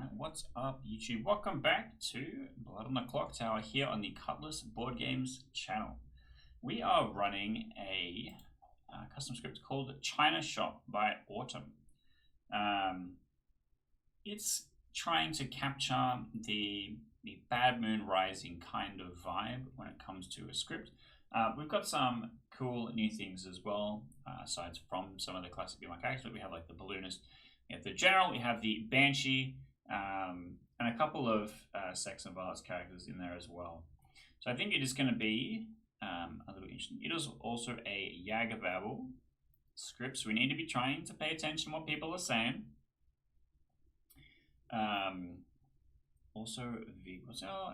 Alright, what's up YouTube? Welcome back to Blood on the Clocktower here on the Cutlass Board Games channel. We are running a custom script called China Shop by Autumn. It's trying to capture the Bad Moon Rising kind of vibe when it comes to a script. We've got some cool new things as well, aside from some of the classic BMI characters. We have like the Balloonist, we have the General, we have the Banshee, and a couple of sex and violence characters in there as well. So I think it is going to be a little interesting. It is also a Yagababble script, so we need to be trying to pay attention to what people are saying. Also,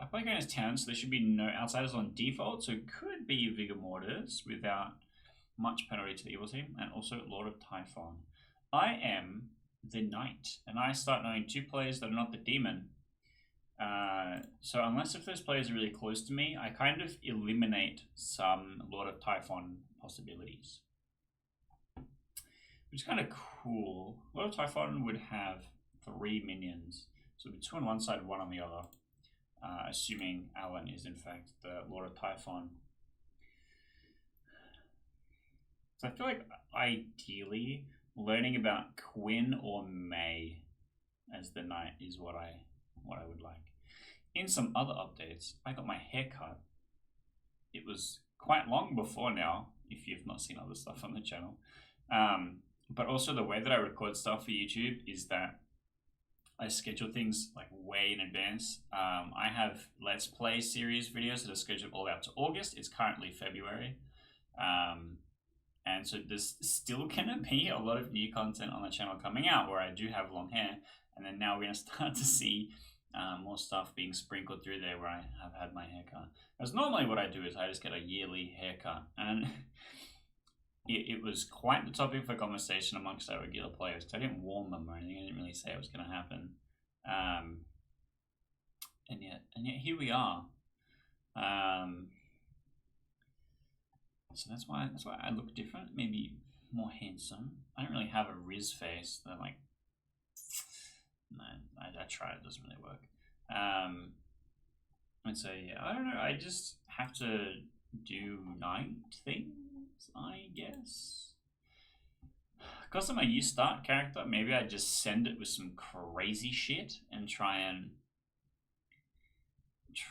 I play against 10, so there should be no outsiders on default, so it could be Vigor Mortis without much penalty to the evil team, and also Lord of Typhon. I am the Knight, and I start knowing two players that are not the Demon. So unless if those players are really close to me, I kind of eliminate some Lord of Typhon possibilities. Which is kind of cool. Lord of Typhon would have 3 minions. So it'll be 2 on one side, 1 on the other. Assuming Alan is in fact the Lord of Typhon. So I feel like ideally learning about Quinn or May as the Knight is what I would like. In some other updates, I got my hair cut. It was quite long before now, if you've not seen other stuff on the channel. But also the way that I record stuff for YouTube is that I schedule things like way in advance. I have Let's Play series videos that are scheduled all out to August. It's currently February. And so there's still gonna be a lot of new content on the channel coming out where I do have long hair. And then now we're gonna start to see more stuff being sprinkled through there where I have had my haircut. Because normally what I do is I just get a yearly haircut. And it was quite the topic for conversation amongst our regular players. I didn't warn them or anything. I didn't really say it was going to happen. And yet here we are. So that's why I look different, maybe more handsome. I don't really have a Riz face. That like, no, I tried. It doesn't really work. And so yeah, I don't know. I just have to do night things, I guess. Because I'm a you start character, maybe I just send it with some crazy shit and try and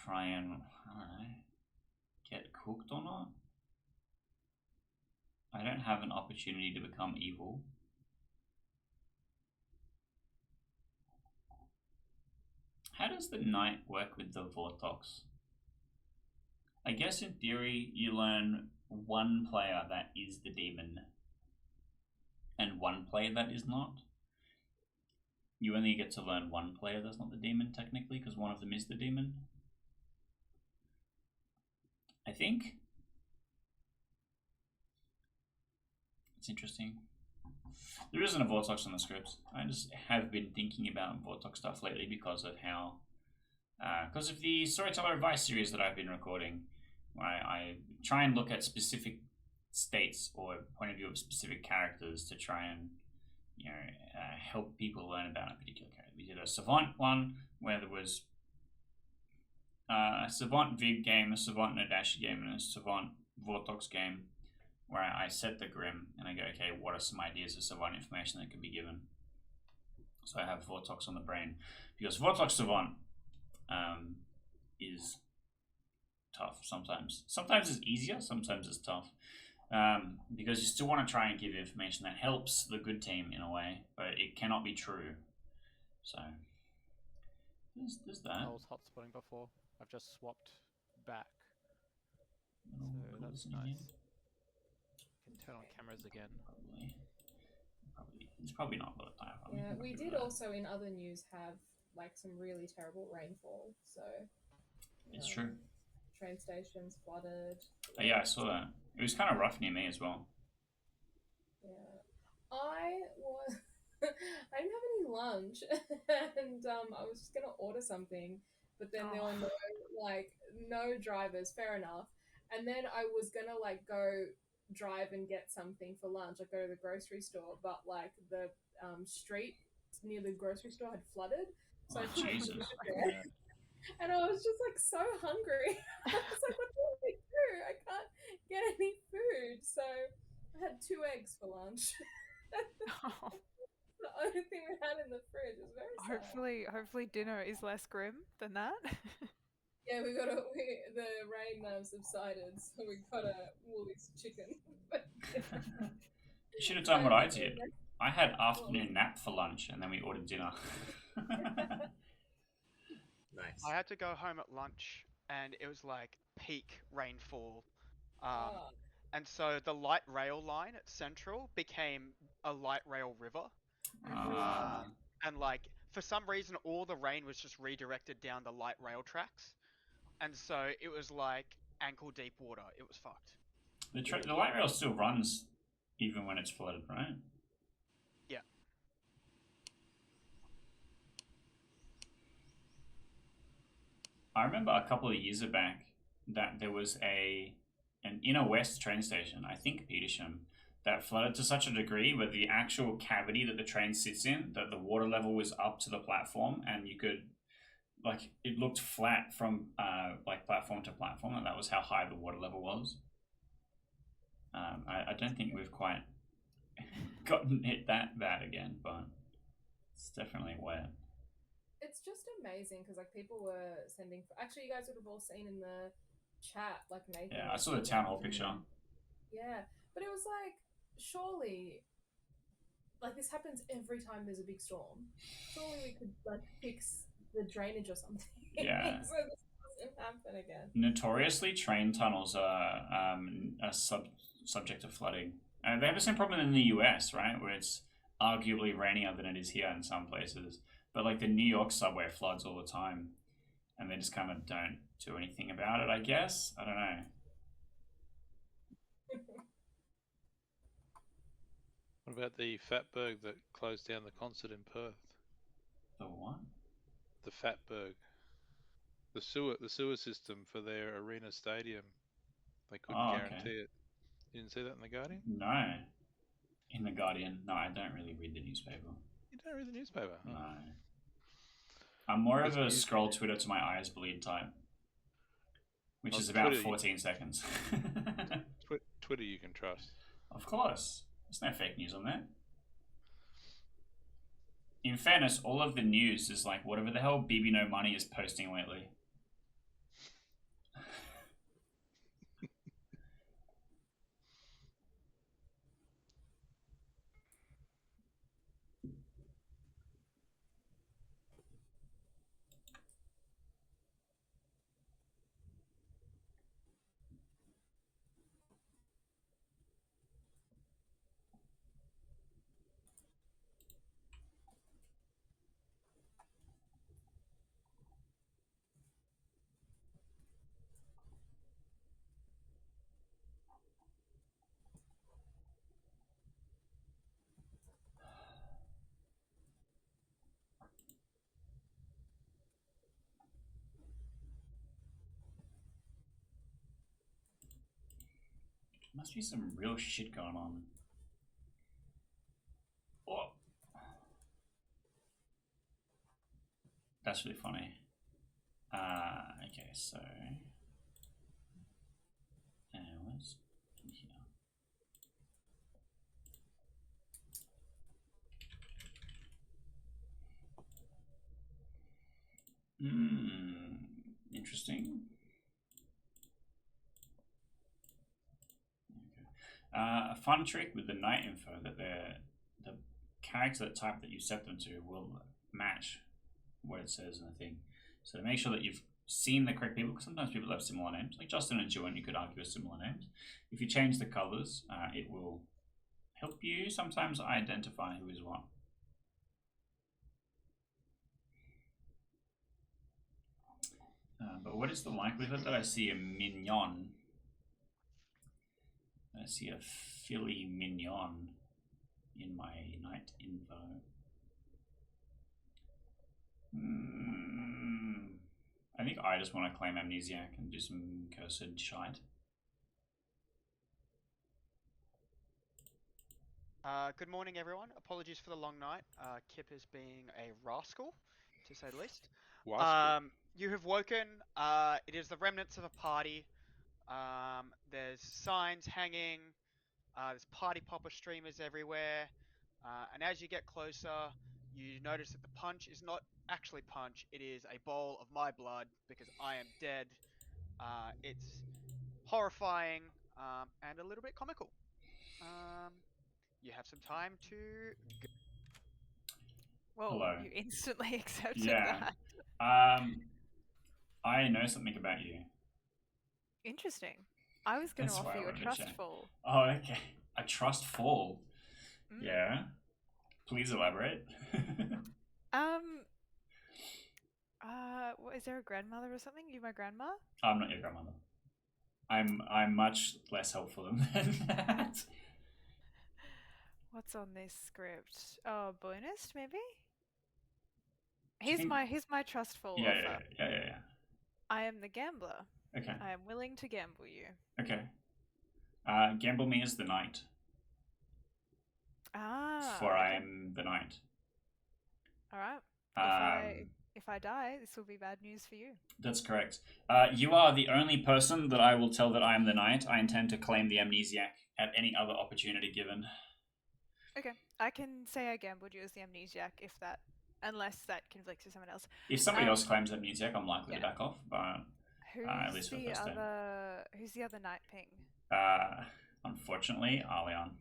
I don't know, get cooked or not. I don't have an opportunity to become evil. How does the Knight work with the Vortox? I guess in theory you learn one player that is the demon and one player that is not. You only get to learn one player that's not the demon technically because one of them is the demon. I think. It's interesting. There isn't a Vortox on the scripts. I just have been thinking about Vortox stuff lately because of how, because of the Storyteller Advice series that I've been recording. I try and look at specific states or point of view of specific characters to try and, help people learn about a particular character. We did a Savant one where there was a Savant Vig game, a Savant Nadashi game, and a Savant Vortox game where I set the Grim and I go, okay, what are some ideas of Savant information that could be given? So I have Vortox on the brain because Vortox Savant is tough sometimes. Sometimes it's easier, sometimes it's tough. Because you still want to try and give information that helps the good team in a way, but it cannot be true. So there's that. I was hotspotting before. I've just swapped back. So that's nice. Can turn on cameras again. Probably. It's probably not a lot of time. Yeah, we did also in other news have like some really terrible rainfall. So it's true. Train stations flooded. Oh, yeah, I saw that. It was kind of rough near me as well. Yeah, I didn't have any lunch, and I was just gonna order something, but then there were no drivers. Fair enough. And then I was gonna like go drive and get something for lunch, like go to the grocery store, but like the street near the grocery store had flooded, So Oh, I put the food Jesus. there, and I was just like so hungry. I was like, what do I do? I can't get any food. So I had 2 eggs for lunch. The only thing we had in the fridge. It was very sad. Hopefully dinner is less grim than that. Yeah, the rain subsided, so we got a Woolies chicken. You should have So done what I the did. I had what was afternoon nap for lunch, and then we ordered dinner. I Nice. had to go home at lunch, and it was like peak rainfall. Um, ah, and so the light rail line at Central became a light rail river. Ah, And like for some reason, all the rain was just redirected down the light rail tracks, and so it was like ankle deep water. It was fucked. the light rail still runs even when it's flooded, right? Yeah. I remember a couple of years back that there was an inner west train station, I think Petersham, that flooded to such a degree where the actual cavity that the train sits in, that the water level was up to the platform, and you could like it looked flat from like platform to platform, and that was how high the water level was. I don't think we've quite gotten hit that bad again, but it's definitely wet. it's just amazing because like people were sending. Actually, you guys would have all seen in the chat, like Nathan. Yeah, I was saw the town hall picture. Yeah, but it was like surely like this happens every time there's a big storm. Surely we could like fix the drainage or something. Yeah. So this doesn't happen again. Notoriously, train tunnels are a subject of flooding. They have the same problem in the US, right, where it's arguably rainier than it is here in some places. But like the New York subway floods all the time, and they just kind of don't do anything about it. I guess I don't know. What about the Fatberg that closed down the concert in Perth? The what? The Fatberg, the sewer system for their arena stadium. They couldn't Oh, okay. guarantee it. You didn't see that in the Guardian? No, in the Guardian. No, I don't really read the newspaper. You don't read the newspaper? No, I'm more of a Because scroll Twitter to my eyes bleed type, which On is about Twitter, 14 seconds. Twitter you can trust. Of course, there's no fake news on there. In fairness, all of the news is like whatever the hell BB No Money is posting lately. Must be some real shit going on. Oh. That's really funny. Okay, so where's here? Interesting. A fun trick with the night info that the character type that you set them to will match what it says in the thing. So to make sure that you've seen the correct people, because sometimes people have similar names, like Justin and Juan, you could argue are similar names. If you change the colors, it will help you sometimes identify who is what. But what is the likelihood that I see a mignon? I see a Philly mignon in my night info. I think I just want to claim amnesiac and do some cursed shite. Good morning, everyone. Apologies for the long night. Kip is being a rascal, to say the least. Wasp. You have woken. It is the remnants of a party. There's signs hanging. There's party popper streamers everywhere. And as you get closer, you notice that the punch is not actually punch. It is a bowl of my blood because I am dead. It's horrifying and a little bit comical. You have some time to go. Whoa, Hello. you instantly accepted Yeah. that. I know something about you. Interesting. I was going to That's why offer I you a wanted to trust check. fall. Oh, okay. A trust fall. Mm. Yeah. Please elaborate. What, is there a grandmother or something? You my grandma? I'm not your grandmother. I'm much less helpful than that. What's on this script? Oh, bonus maybe? Here's think- my trust fall Yeah, offer. yeah. I am the gambler. Okay, I am willing to gamble you. okay. Gamble me as the knight, Ah. for I okay. am the knight. All right. Um, If I die, this will be bad news for you. That's correct. You are the only person that I will tell that I am the knight. I intend to claim the amnesiac at any other opportunity given. Okay. I can say I gambled you as the amnesiac unless that conflicts with someone else. If somebody else claims amnesiac, I'm likely to yeah. back off, but at least for the first day. Who's the other knight ping? Unfortunately, Alion.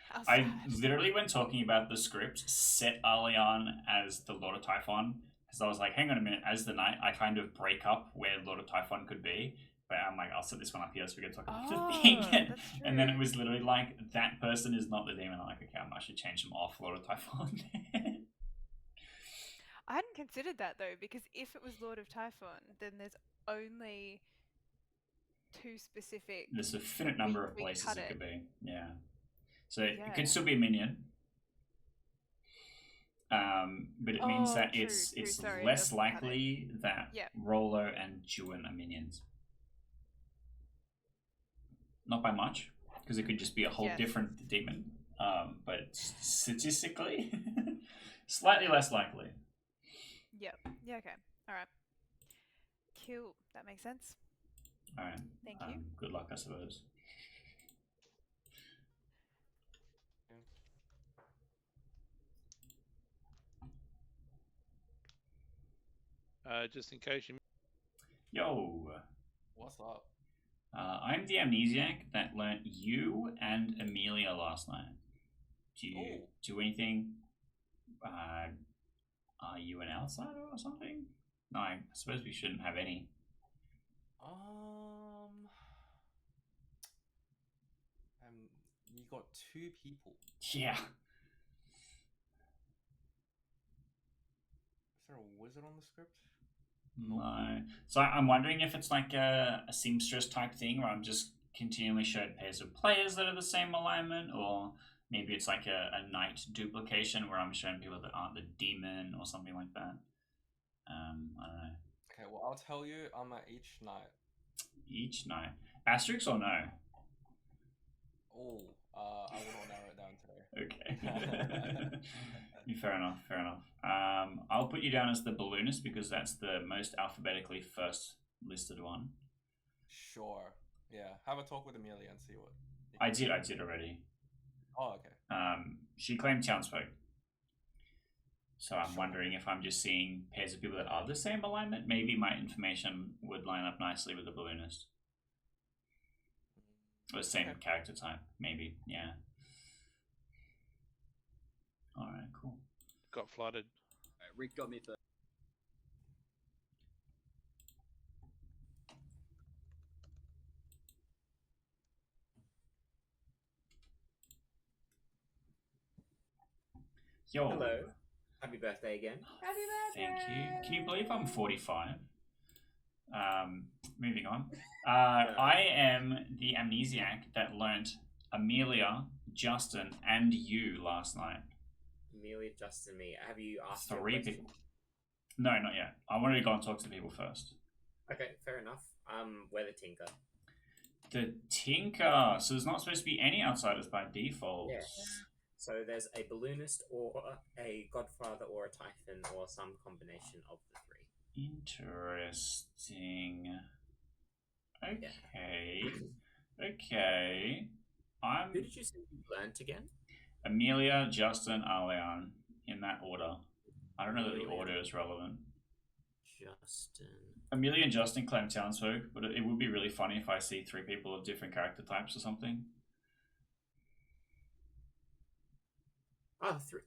How I sad. literally, when talking about the script, set Alion as the Lord of Typhon, because I was like, hang on a minute, as the knight, I kind of break up where Lord of Typhon could be, but I'm like, I'll set this one up here so we can talk about the thing. That's And then true. it was literally like, that person is not the demon. I'm like, okay, I should change them off Lord of Typhon. I hadn't considered that though, because if it was Lord of Typhon, then there's only two specific. There's a finite number of we places cut it it. could be. Yeah. So it Yeah. could still be a minion. But it means that true, it's sorry, less doesn't cut it. likely that Yeah. Rolo and Juan are minions. Not by much, because it could just be a whole Yes. different demon. But statistically, slightly less likely. Yep. Yeah. Okay. All right. Cool. That makes sense. All right. Thank you. Good luck, I suppose. Just in case you. Yo. What's up? I'm the amnesiac that learnt you and Amelia last night. Do you do anything? Are you an outsider or something? No, I suppose we shouldn't have any. You got two people. Yeah. Is there a wizard on the script? No. So I'm wondering if it's like a seamstress type thing where I'm just continually showed pairs of players that are the same alignment, or maybe it's like a knight duplication where I'm showing people that aren't the demon or something like that. I don't know. Okay, well, I'll tell you, I'm at each night. Each knight. Asterisk or no? Oh, I will not narrow it down today. Okay. Fair enough, fair enough. I'll put you down as the balloonist because that's the most alphabetically first listed one. Sure. Yeah, have a talk with Amelia and see what. I did already. Oh, okay. She claimed townsfolk. So I'm Sure. wondering if I'm just seeing pairs of people that are the same alignment. Maybe my information would line up nicely with the balloonist. Or the same Okay. character type, maybe. Yeah. Alright, cool. Got flooded. Alright, Rick got me first. Yo. Hello. Happy birthday again. Happy birthday! Thank you. Can you believe I'm 45? Moving on. I am the amnesiac that learnt Amelia, Justin, and you last night. Amelia, Justin, me. Have you asked 3 your people. question? No, not yet. I wanted to go and talk to the people first. Okay, fair enough. We're the Tinker. The Tinker. So there's not supposed to be any outsiders by default. Yeah. So there's a balloonist, or a godfather, or a typhon, or some combination of the three. Interesting. Okay. I'm Who did you say you learnt again? Amelia, Justin, Arleon, in that order. I don't know that the Amelia. order is relevant. Justin. Amelia and Justin claim townsfolk, but it would be really funny if I see 3 people of different character types or something. Oh, 3.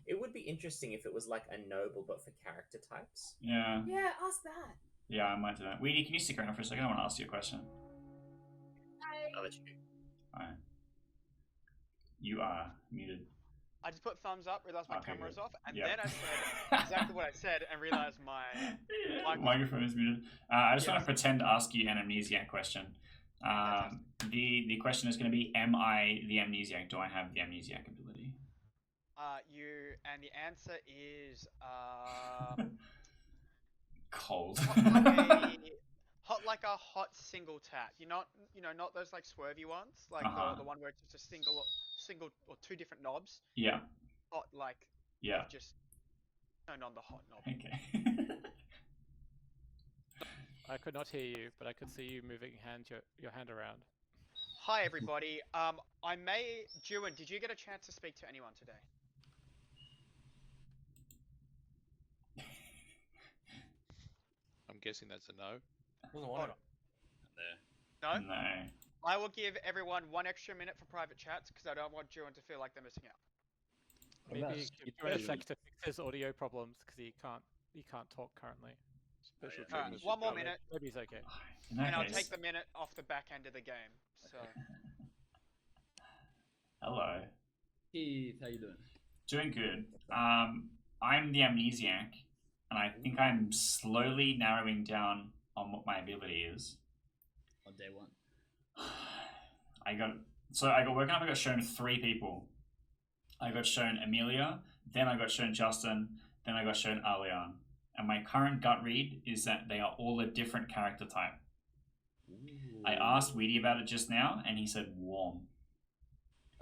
It would be interesting if it was like a noble, but for character types. Yeah. Yeah, ask that. Yeah, I might do that. Weedy, can you stick around for a second? I want to ask you a question. I'll let you go. Alright. You are muted. I just put thumbs up, realized my Okay, camera's good. off, and Yep. then I said exactly what I said and realized my microphone is muted. I just want to Yes. pretend to ask you an amnesiac question. The question is going to be, am I the amnesiac? Do I have the amnesiac ability? And the answer is Cold. like a hot single tap. Not those like swervy ones, like the one where it's just a single or 2 different knobs. Yeah. Hot like Yeah. just turn on the hot knob. Okay. I could not hear you, but I could see you moving your hand around. Hi everybody. Juan, did you get a chance to speak to anyone today? I'm guessing that's a no. Wasn't one of them. No? No. I will give everyone 1 extra minute for private chats because I don't want Juan to feel like they're missing out. Maybe give Juan a sec to fix his audio problems because he can't talk currently. Special Alright, treatment. 1 more minute, Maybe he's okay. In that and I'll case, take the minute off the back end of the game. So hello. Keith, how you doing? Doing good. I'm the amnesiac, and I think I'm slowly narrowing down on what my ability is. On day 1. I got woken up. I got shown 3 people. I got shown Amelia, then I got shown Justin, then I got shown Arleon. And my current gut read is that they are all a different character type. Ooh. I asked Weedy about it just now, and he said warm.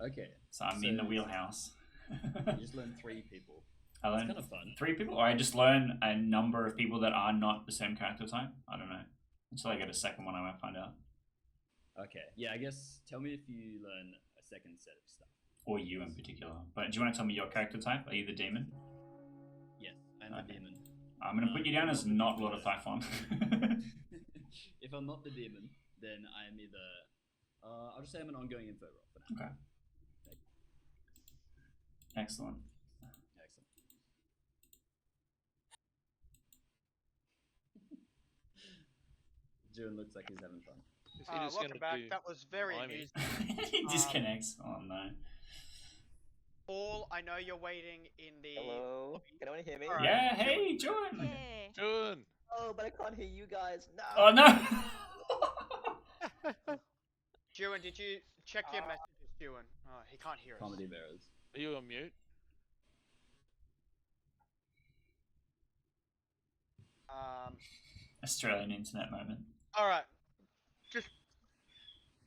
Okay. So I'm in the wheelhouse. You just learned 3 people. I It's learned kind of fun. 3 people, or I just learn a number of people that are not the same character type. I don't know. Until I get a second one, I might find out. Okay. Yeah, I guess tell me if you learn a second set of stuff. Or you in particular. But do you want to tell me your character type? Are you the demon? Yes, I'm the demon. I'm going to put you down as not Lord of Typhon. If I'm not the demon, then I'm either... I'll just say I'm an ongoing info role for now. Okay. Excellent. Excellent. June looks like he's having fun. Is he just welcome gonna back. do That was very miming? amusing. He disconnects. Oh no. Paul, I know you're waiting in the. Hello? Can anyone hear me? Alright. Yeah, hey, John. Hey. June! Oh, but I can't hear you guys. No! Oh no. Juan, did you check your messages, Juan? Oh, he can't hear us. Comedy bearers. Are you on mute? Australian internet moment. Alright. Just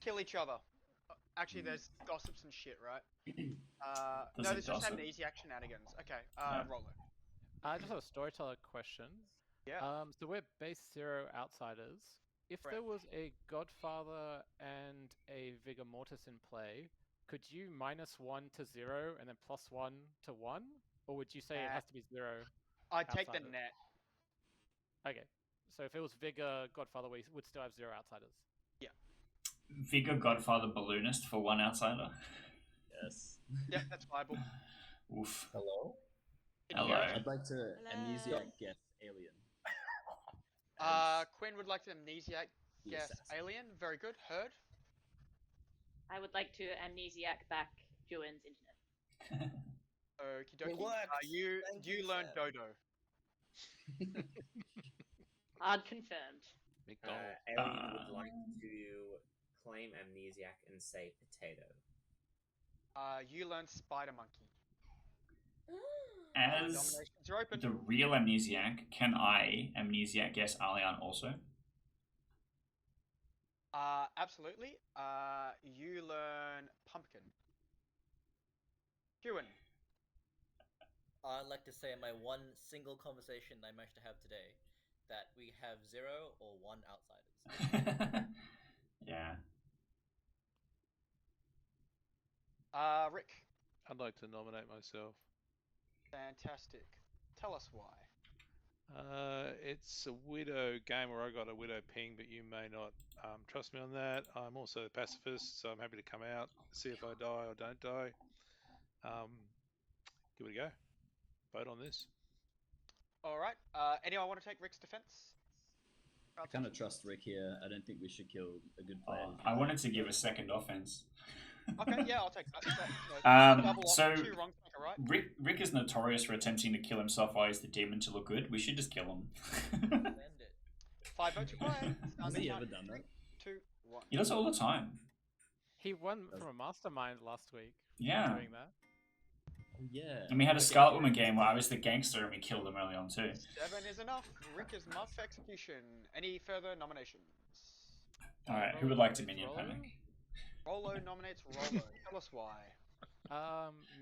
kill each other. Actually, there's gossips and shit, right? Does No, it there's just gossip? amnesiac shenanigans. Okay, Yeah. roll it. I just have a storyteller question. Yeah. So we're base 0 outsiders. If there was a Godfather and a Vigor Mortis in play, could you -1 to 0 and then +1 to 1? Or would you say it has to be 0? I'd take the outsiders? net. Okay. So if it was Vigor Godfather, we would still have 0 outsiders. Vigor Godfather Balloonist for 1 outsider. Yes. Yep, that's viable. Oof. Hello? Can you hear Hello. us? I'd like to Hello. amnesiac guess alien. Quinn would like to amnesiac guess alien. Very good. Heard. I would like to amnesiac back Juan's internet. Okie dokie. works. You Thank you, learned sir. Dodo. Hard confirmed. McDonald. Alien would like to claim amnesiac and say potato. You learned Spider Monkey. As Nominations are open. the real amnesiac, can I amnesiac guess Arleon also? Absolutely. You learn pumpkin. Ewan. I'd like to say in my one single conversation I managed to have today that we have 0 or 1 outsiders. Yeah. Rick. I'd like to nominate myself. Fantastic. Tell us why. It's a widow game where I got a widow ping, but you may not trust me on that. I'm also a pacifist, so I'm happy to come out, see if I die or don't die. Give it a go. Vote on this. All right. Anyone want to take Rick's defense? I kind of trust Rick here. I don't think we should kill a good player. I wanted to give a second offense. Okay, yeah, I'll take that. So two wrongs make a right. Rick is notorious for attempting to kill himself while he's the demon to look good. We should just kill him. Send it. 5 votes required. Has he ever done that? 2, 1. He does it all the time. He won from a mastermind last week. Yeah. Doing that. Yeah. And we had a Scarlet Woman game where I was the gangster and we killed him early on too. 7 is enough. Rick is marked for execution. Any further nominations? Alright, who would like to minion panic? Rolo nominates Rolo. Tell us why.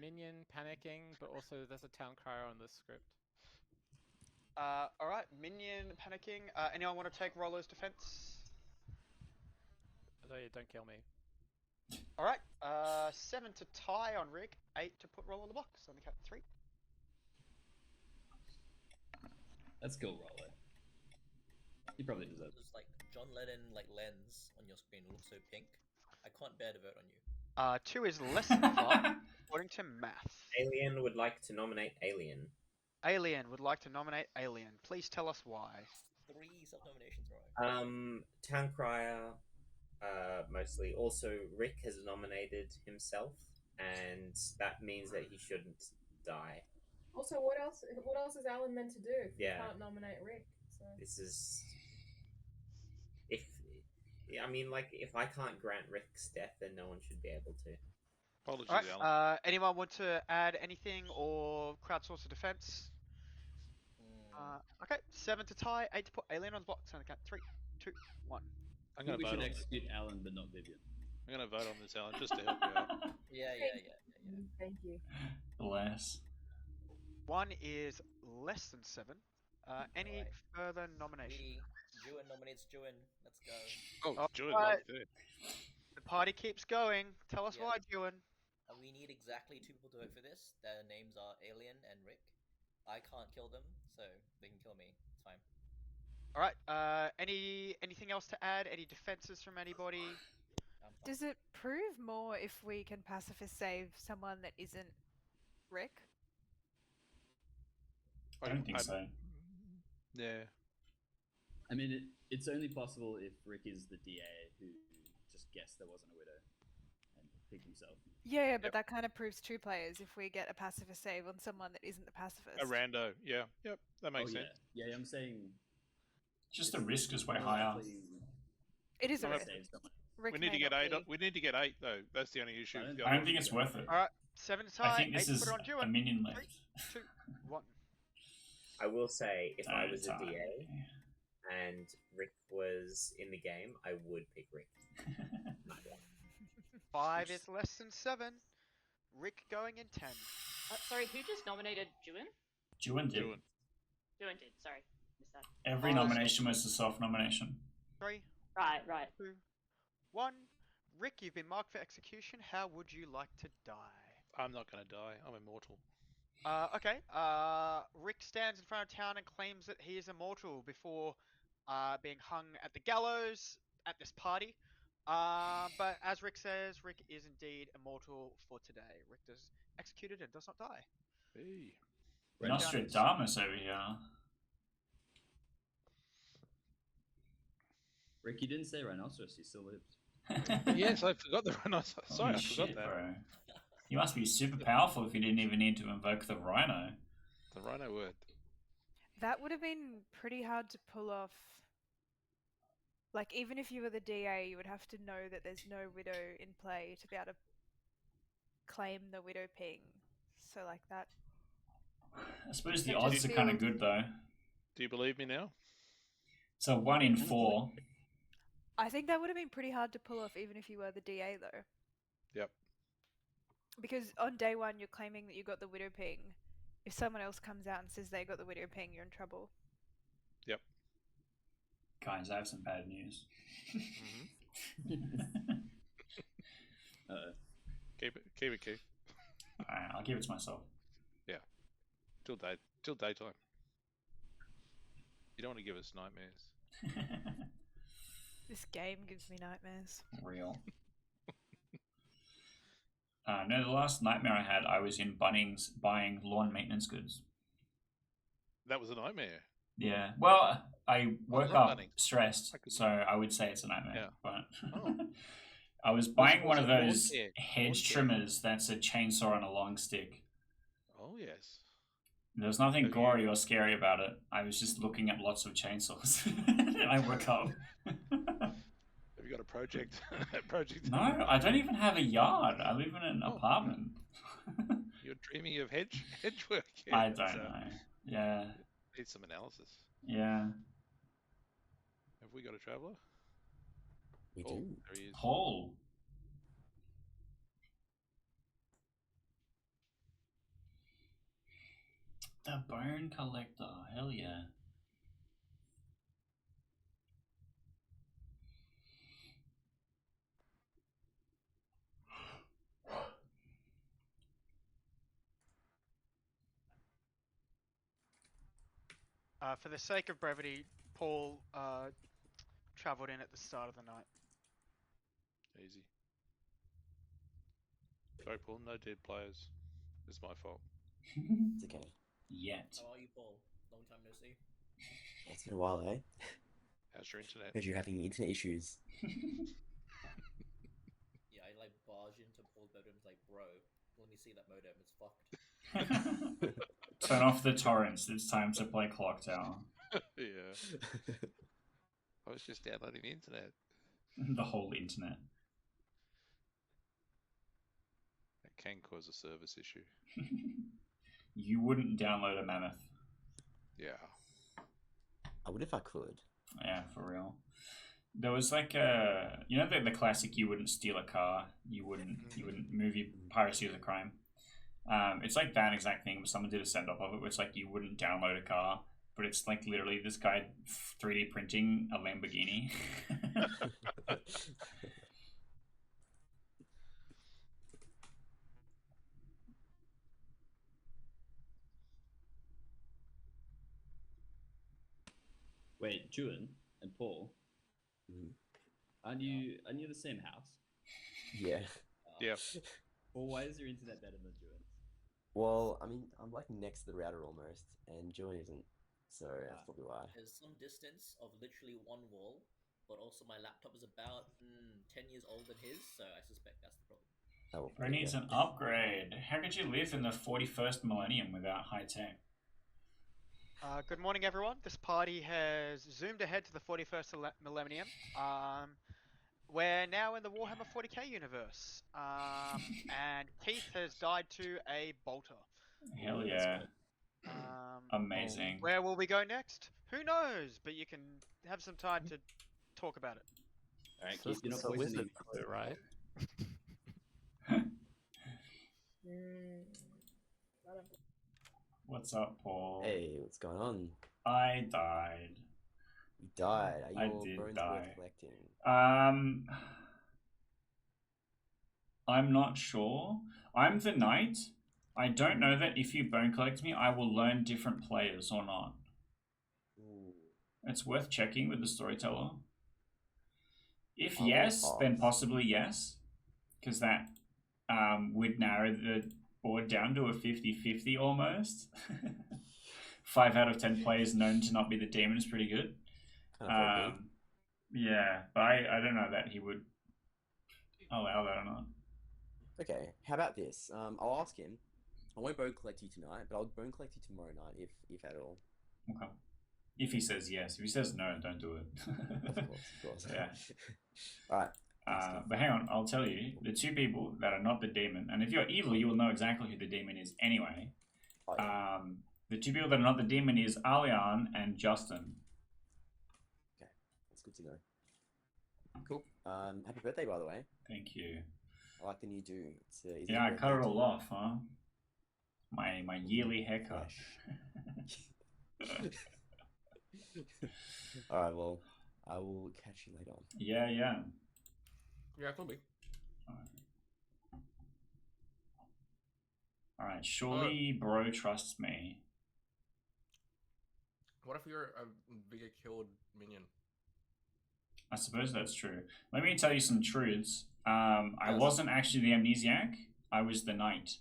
Minion panicking, but also there's a town crier on this script. Alright, minion panicking. Anyone want to take Rolo's defense? Although you don't kill me. Alright, 7 to tie on Rick, 8 to put Rolo in the box. On the count 3. Let's go, Rolo. He probably deserves it. There's like John Lennon lens on your screen looks so pink. I can't bear to vote on you. 2 is less than 5, according to math. Alien would like to nominate Alien. Alien would like to nominate Alien. Please tell us why. 3 self-nominations, right? Town Crier, mostly. Also, Rick has nominated himself, and that means that he shouldn't die. Also, what else is Alan meant to do if Yeah. he can't nominate Rick? So. This is... if I can't grant Rick's death, then no one should be able to. Apologies, Alright, Alan. anyone want to add anything or crowdsource a defense? Okay, 7 to tie, 8 to put Alien on the box. On the count 3, 2, 1. I'm I going think to we vote should on this. execute Alan, but not Vivian. I'm going to vote on this, Alan, just to help you out. Yeah. Thank you. Bless. 1 is less than 7. Any Alright. further nominations? Juan nominates Juan. Let's go. Oh, Juan, Alright. good. The party keeps going. Tell us Yeah. why, Ewan. We need exactly 2 people to vote for this. Their names are Alien and Rick. I can't kill them, so they can kill me. It's fine. Alright, anything else to add? Any defenses from anybody? Does it prove more if we can pacifist save someone that isn't Rick? I don't think so. Yeah. I mean, it's only possible if Rick is the DA who just guessed there wasn't a widow and picked himself. Yeah, but that kind of proves 2 players if we get a pacifist save on someone that isn't the pacifist. A rando, yeah. Yep, that makes sense. Yeah, I'm saying... Just the risk is way higher. It is a Alright. risk. We need to get 8. We need to get 8 though. That's the only issue. I don't think it's worth it. Alright, 7 to tie, I think 8 this to is put it on a Ewan. minion left. 3, 2, 1. I will say, if I was a tie. DA and Rick was in the game, I would pick Rick. 5 is less than 7. Rick going in 10. Sorry, who just nominated Juan? Juan did. Juan did, sorry. Missed that. Every nomination was a self-nomination. 3, Right. 2, 1. Rick, you've been marked for execution. How would you like to die? I'm not going to die. I'm immortal. Okay. Rick stands in front of town and claims that he is immortal before being hung at the gallows at this party. But as Rick says, Rick is indeed immortal for today. Rick is executed and does not die. Hey. Nostradamus over here. Rick, you didn't say rhinoceros, he still lives. Yes, I forgot the rhinoceros. Sorry, Holy I forgot shit, that. bro. You must be super powerful if you didn't even need to invoke the rhino. The rhino word. That would have been pretty hard to pull off. Like, even if you were the DA, you would have to know that there's no widow in play to be able to claim the widow ping. So, like that. I suppose the It odds just are kind of feels- good though. Do you believe me now? So 1 in 4. I think that would have been pretty hard to pull off even if you were the DA, though. Yep. Because on day one, you're claiming that you got the widow ping. If someone else comes out and says they got the widow ping, you're in trouble. Yep. Guys, I have some bad news. Keep it, Keith. Alright, I'll give it to myself. Yeah. Till daytime. You don't want to give us nightmares. This game gives me nightmares. Real. No, the last nightmare I had, I was in Bunnings buying lawn maintenance goods. That was a nightmare. Yeah. Well, I woke up Bunnings. stressed, so I would say it's a nightmare. Yeah. But I was buying one of it lawn those care? hedge Lawn care? trimmers that's a chainsaw on a long stick. Oh, yes. There was nothing Have gory you- or scary about it. I was just looking at lots of chainsaws. And I woke up. Have you got a project? project? No, I don't even have a yard. I live in an Oh. apartment. You're dreaming of hedge work. I don't know. Yeah. Need some analysis. Yeah. Have we got a traveller? We Oh, do. there he is. Paul. The Bone Collector. Hell yeah. For the sake of brevity, Paul travelled in at the start of the night. Easy. Sorry, Paul. No dead players. It's my fault. It's okay. Yet. How are you, Paul? Long time no see. It's been a while, eh? How's your internet? Heard you're having internet issues. Yeah, I like barge into Paul's bedroom, like, bro, let me see that modem. It's fucked. Turn off the torrents. It's time to play Clocktower. Yeah. I was just downloading the internet. The whole internet. That can cause a service issue. You wouldn't download a Mammoth. Yeah. I would if I could. Yeah, for real. There was like a, you know, the classic: you wouldn't steal a car, you wouldn't move your piracy as a crime. It's like that exact thing, but someone did a send off of it. Where it's like you wouldn't download a car, but it's like literally this guy 3D printing a Lamborghini. Wait, Juan and Paul, aren't you the same house? Yeah. Yeah. Well, why is your internet better than Juan's? Well, I mean, I'm like next to the router almost, and Joan isn't, so that's probably why. There's some distance of literally one wall, but also my laptop is about 10 years older than his, so I suspect that's the problem. Oh, Bro needs an upgrade. How could you live in the 41st millennium without high tech? Good morning, everyone. This party has zoomed ahead to the 41st millennium. We're now in the Warhammer 40k universe, and Keith has died to a bolter. Hell yeah. Amazing. Where will we go next? Who knows? But you can have some time to talk about it. Alright, So Keith, you're not it's a wizard poisoning. clue, right? What's up, Paul? Hey, what's going on? I died. You died. Are I your did bones die. worth collecting? I'm not sure. I'm the knight. I don't know that if you bone collect me, I will learn different players or not. Ooh. It's worth checking with the storyteller. If I'll yes, pass. then possibly yes. Because that would narrow the board down to a 50-50 almost. 5 out of 10 players known to not be the demon is pretty good. Kind of Yeah, but I don't know that he would allow that or not. Okay, how about this? I'll ask him. I won't bone collect you tonight, but I'll bone collect you tomorrow night, if at all. Okay. If he says yes. If he says no, don't do it. Of course. Yeah. All right. But hang on, I'll tell you. The two people that are not the demon, and if you're evil, you will know exactly who the demon is anyway. Oh, yeah. The two people that are not the demon is Alian and Justin. Okay, that's good to know. Cool. Happy birthday, by the way. Thank you. I like the new do. Is Yeah, I it cut it all off, huh? My yearly haircut. All right. Well, I will catch you later on. Yeah. Yeah, it could be. All right. Surely, bro trusts me. What if you're a bigger killed minion? I suppose that's true. Let me tell you some truths. I Yes. wasn't actually the amnesiac. I was the knight.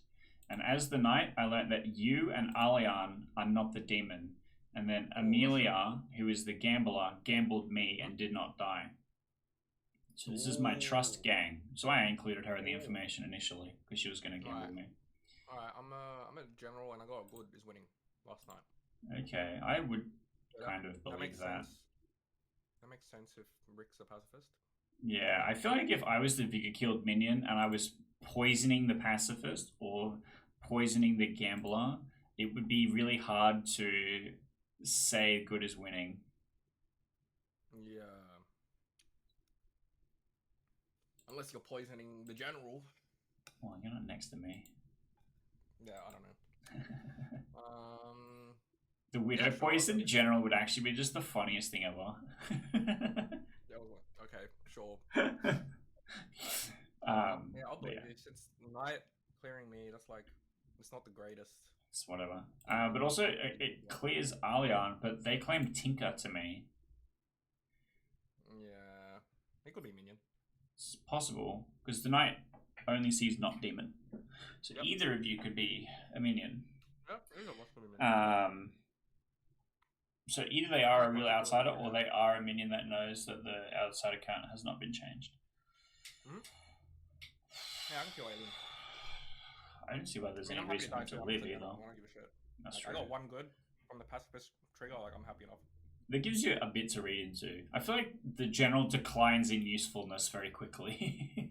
And as the knight, I learned that you and Alian are not the demon. And then Amelia, who is the gambler, gambled me and did not die. So this is my trust gang. So I included her in the information initially because she was going to gamble me. Alright, I'm a general and I got a good is winning last night. Okay, I would kind of believe that. That makes sense if Rick's a pacifist. Yeah, I feel like if I was the bigger killed minion and I was poisoning the pacifist or poisoning the gambler, it would be really hard to say good is winning. Yeah. Unless you're poisoning the general. Well, you're not next to me. Yeah, I don't know. The widow poison in general would actually be just the funniest thing ever. Okay, sure. Yeah, I'll believe you. Since night clearing me, that's like, it's not the greatest. It's whatever. But also, it clears Alian, but they claim Tinker to me. Yeah, it could be minion. It's possible, because the knight only sees not demon. So either of you could be a minion. Yep, either of us could be minion. So either they are a real outsider or they are a minion that knows that the outsider count has not been changed. Mm-hmm. Yeah, I can kill Alien. I don't see why there's any reason for him to live either. I don't give a shit. That's like, true. I got one good from the pacifist trigger, like I'm happy enough. That gives you a bit to read into. I feel like the general declines in usefulness very quickly.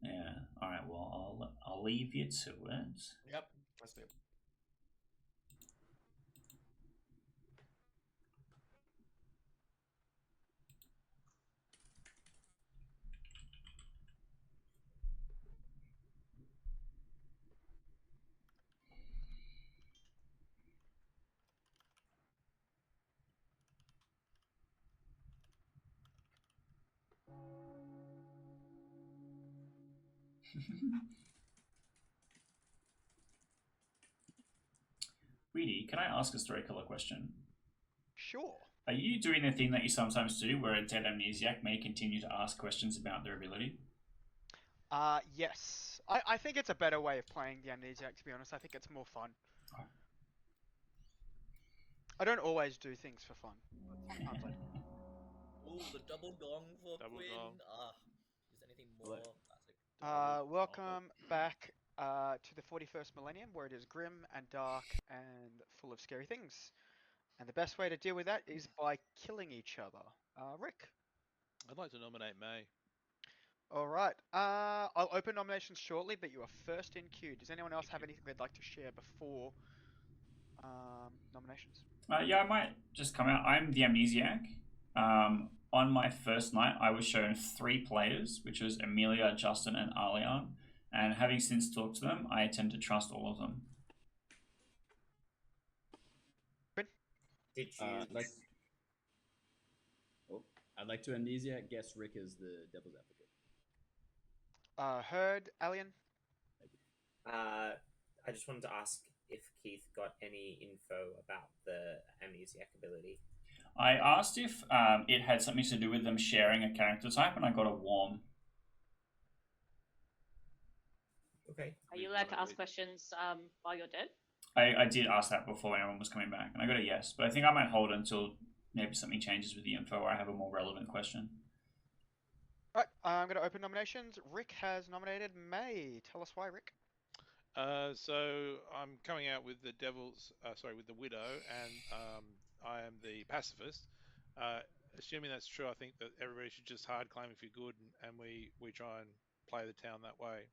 Yeah. All right. Well, I'll leave you to it. Yep. Let's do it. Reedy, can I ask a story killer question? Sure. Are you doing the thing that you sometimes do where a dead amnesiac may continue to ask questions about their ability? Yes. I think it's a better way of playing the amnesiac, to be honest. I think it's more fun. I don't always do things for fun. Sometimes I do. Ooh, the double gong for Double Quinn. gong. Is anything more classic? Welcome back to the 41st millennium, where it is grim and dark and full of scary things. And the best way to deal with that is by killing each other. Rick. I'd like to nominate May. All right. I'll open nominations shortly, but you are first in queue. Does anyone else have anything they'd like to share before nominations? Yeah, I might just come out. I'm the amnesiac. On my first night, I was shown 3 players, which was Amelia, Justin, and Alian. And having since talked to them, I tend to trust all of them. Did you? I'd like to amnesiac guess Rick as the devil's advocate. Heard, Alien? I just wanted to ask if Keith got any info about the amnesiac ability. I asked if it had something to do with them sharing a character type, and I got a warm. Okay. Are you allowed to ask questions while you're dead? I did ask that before everyone was coming back, and I got a yes. But I think I might hold until maybe something changes with the info or I have a more relevant question. All right, I'm going to open nominations. Rick has nominated May. Tell us why, Rick. So I'm coming out with the with the widow, and I am the pacifist. Assuming that's true, I think that everybody should just hard claim if you're good, and we try and play the town that way.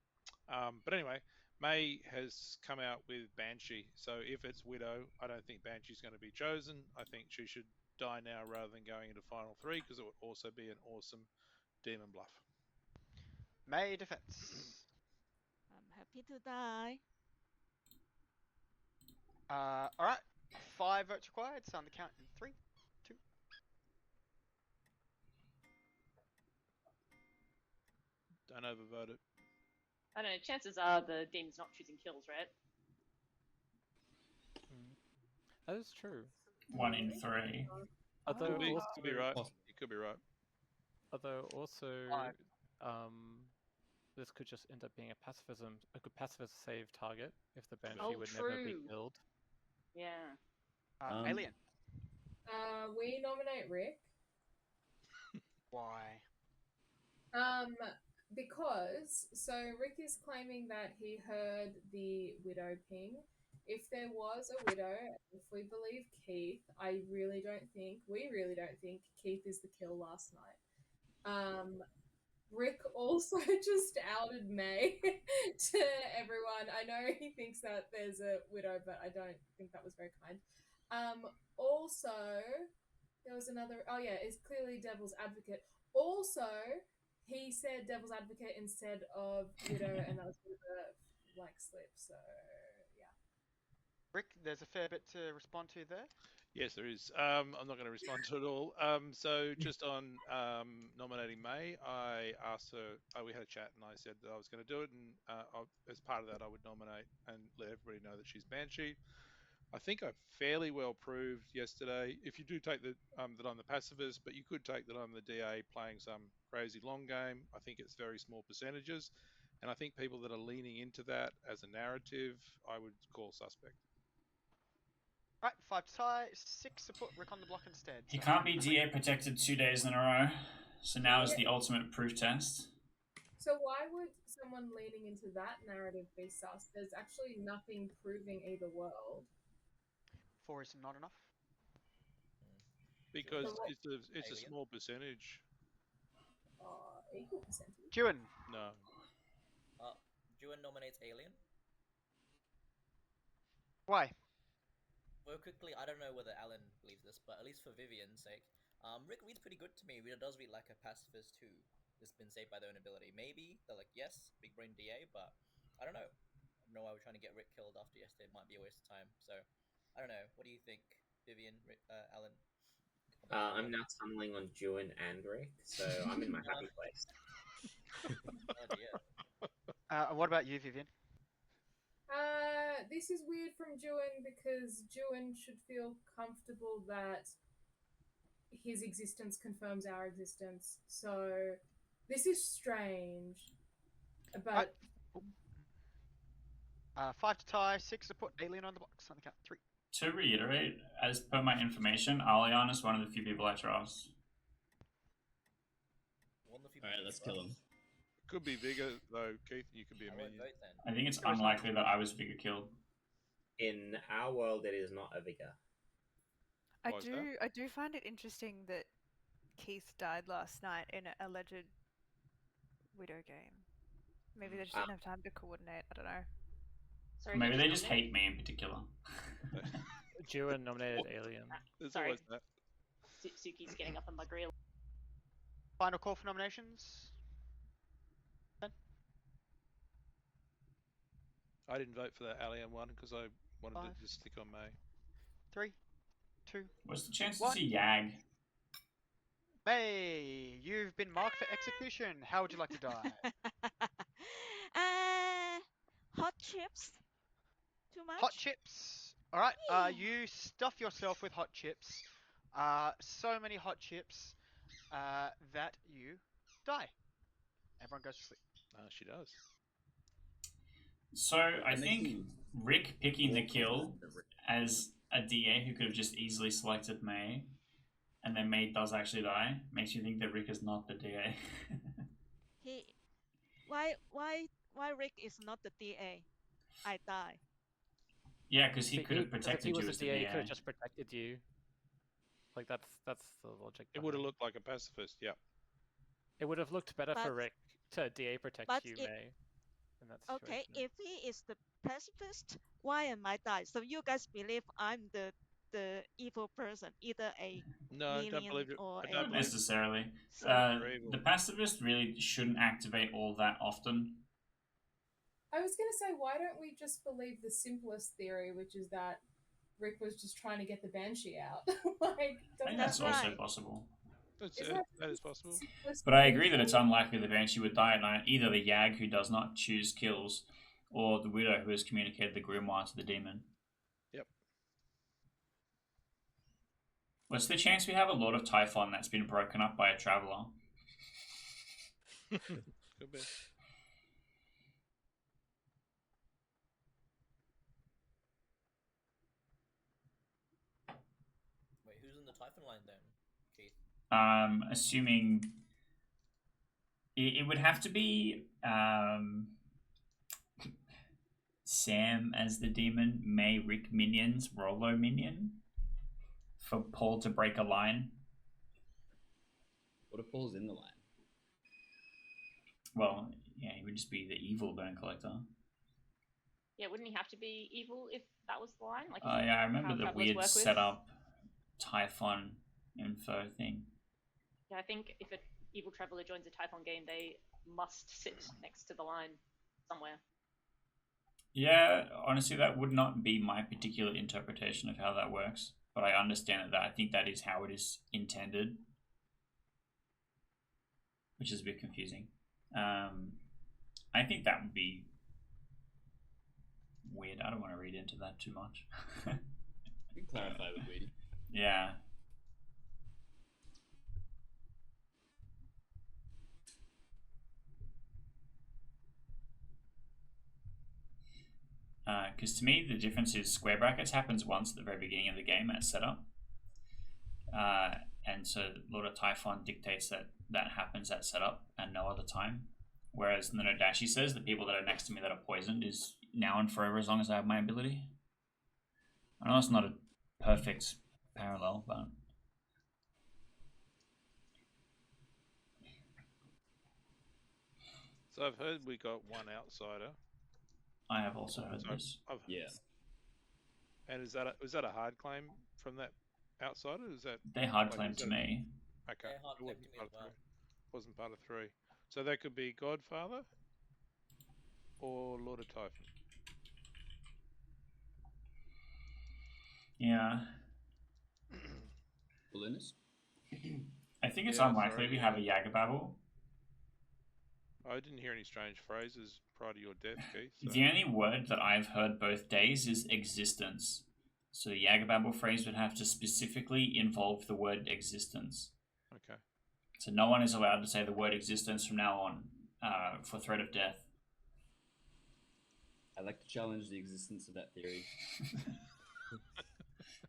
But anyway, May has come out with Banshee. So if it's widow, I don't think Banshee's going to be chosen. I think she should die now rather than going into final 3, because it would also be an awesome demon bluff. May defense. I'm happy to die. Alright. 5 votes required. Sound the count in 3, 2. Don't overvote it. I don't know. Chances are the demon's not choosing kills, right? That is true. 1 in 3. Although Could be, also, could be right. You could be right. although also, Five. this could just end up being a good pacifist save target if the banshee Oh, would never be true. killed. Yeah. Alien. We nominate Rick. Why? Because Rick is claiming that he heard the widow ping. If there was a widow, if we believe Keith, we really don't think Keith is the kill last night. Rick also just outed May to everyone. I know he thinks that there's a widow, but I don't think that was very kind. Also, there was another. Oh yeah, it's clearly Devil's Advocate. Also, he said Devil's Advocate instead of widow, and that was a bit of a blank slip. So yeah. Rick, there's a fair bit to respond to there. Yes, there is. I'm not going to respond to it all. So just on nominating May, I asked her. We had a chat, and I said that I was going to do it, and as part of that, I would nominate and let everybody know that she's Banshee. I think I fairly well proved yesterday. If you do take that I'm the pacifist, but you could take that I'm the DA playing some crazy long game. I think it's very small percentages, and I think people that are leaning into that as a narrative, I would call suspect. Right, 5 to tie, 6 to put Rick on the block instead. He So can't be DA protected 2 days in a row. So now is Yeah. the ultimate proof test. So why would someone leaning into that narrative be sus? There's actually nothing proving either world. 4 is not enough. Because So what- it's a small percentage. Equal percentage. Jewin. No. Jewin nominates Alien. Why? Well, quickly, I don't know whether Alan believes this, but at least for Vivian's sake, Rick reads pretty good to me. He does read like a pacifist who has been saved by their own ability. Maybe they're like, yes, big brain DA, but I don't know. I don't know why we're trying to get Rick killed after yesterday. It might be a waste of time. So, I don't know. What do you think, Vivian, Alan? I'm now tunneling on Jewin and Rick, so I'm in my happy place. Oh dear. What about you, Vivian? This is weird from Jewin because Jewin should feel comfortable that his existence confirms our existence. So this is strange. But 5 to tie, 6 to put Alien on the box. On the count 3. To reiterate, as per my information, Alion is one of the few people I trust. Alright, let's kill him. Could be bigger though, Keith. You could be a minion. I think it's unlikely that I was Vigor killed. In our world, it is not a vigor. I do find it interesting that Keith died last night in an alleged widow game. Maybe they just didn't have time to coordinate. I don't know. Sorry, Maybe they just hate me in particular. Jewin nominated Alien. There's Sorry. always that. Suki's getting up and like real. Final call for nominations. I didn't vote for that Alien one because I wanted 5, to just stick on May. 3, 2. What's the chance to 1. see Yag? May, you've been marked for execution. How would you like to die? Hot chips. Too much? Hot chips. All right. You stuff yourself with hot chips. So many hot chips that you die. Everyone goes to sleep. She does. So I think Rick picking the kill as a DA who could have just easily selected May, and then May does actually die, makes you think that Rick is not the DA. Why Rick is not the DA? I die. Yeah, because he could have If protected he you was as a the DA, he DA. could have just protected you. Like that's the logic. It would have looked like a pacifist. Yeah. It would have looked better for But- Rick to DA protect but you, it- May. In that situation. Okay, if he is the pacifist, why am I die? So you guys believe I'm the the evil person, either a No, I don't minion believe it. or I a don't Not believe. necessarily. so You're evil. The pacifist really shouldn't activate all that often. I was going to say, why don't we just believe the simplest theory, which is that Rick was just trying to get the Banshee out? I think doesn't that's that- also right. possible. That is possible. simplest But I thing agree that it's to- unlikely the Banshee would die at night. Either the Yag, who does not choose kills, or the Widow, who has communicated the grimoire to the demon. Yep. What's the chance we have a lot of Typhon that's been broken up by a traveler? Could be. Wait, who's in the Typhon line then, Keith? Assuming it would have to be Sam as the demon, May Rick minions, Rollo minion, for Paul to break a line. What if Paul's in the line? Well, yeah, he would just be the evil bone collector. Yeah, wouldn't he have to be evil if that was the line? Like, Yeah, I remember how the travelers weird work with? setup Typhon info thing. Yeah, I think if an evil traveler joins a Typhon game, they must sit next to the line somewhere. Yeah, honestly, that would not be my particular interpretation of how that works, but I understand that I think that is how it is intended, which is a bit confusing. I think that would be weird. I don't want to read into that too much. We can clarify with Weedy. Yeah. Because to me, the difference is square brackets happens once at the very beginning of the game at setup. And so Lord of Typhon dictates that that happens at setup and no other time. Whereas the Nodashi says the people that are next to me that are poisoned is now and forever as long as I have my ability. I know it's not a perfect parallel, but... So I've heard we got one outsider. I have also heard this. Yeah. And is that a hard claim from that outsider? Is that They hard like, claimed is to that- me. Okay. Yeah, hard It claim wasn't to me part as of well. three. Wasn't part of 3. So that could be Godfather or Lord of Typhon. Yeah. Balloonist? I think it's Yeah, unlikely sorry, we yeah. have a Yagababble. I didn't hear any strange phrases prior to your death, Keith. So. The only word that I've heard both days is existence. So the Yagababble phrase would have to specifically involve the word existence. Okay. So no one is allowed to say the word existence from now on for threat of death. I'd like to challenge the existence of that theory.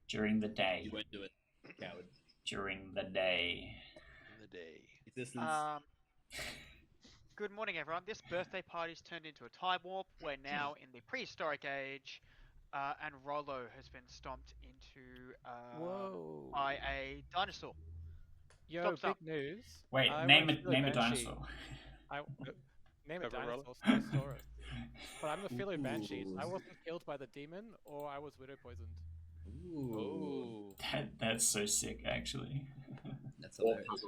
During the day. You won't do it, coward. During the day. In the day. Existence. Good morning, everyone. This birthday party's turned into a time warp. We're now in the prehistoric age, and Rollo has been stomped into Whoa. by a dinosaur. Yo, Stop. big news. Wait, I name went a Philly Banshee. dinosaur. Name a Cover roller. dinosaur, Stegosaurus. But I'm the Philly Banshees. I wasn't killed by the demon, or I was widow poisoned. Ooh. That's so sick, actually. That's Or hilarious.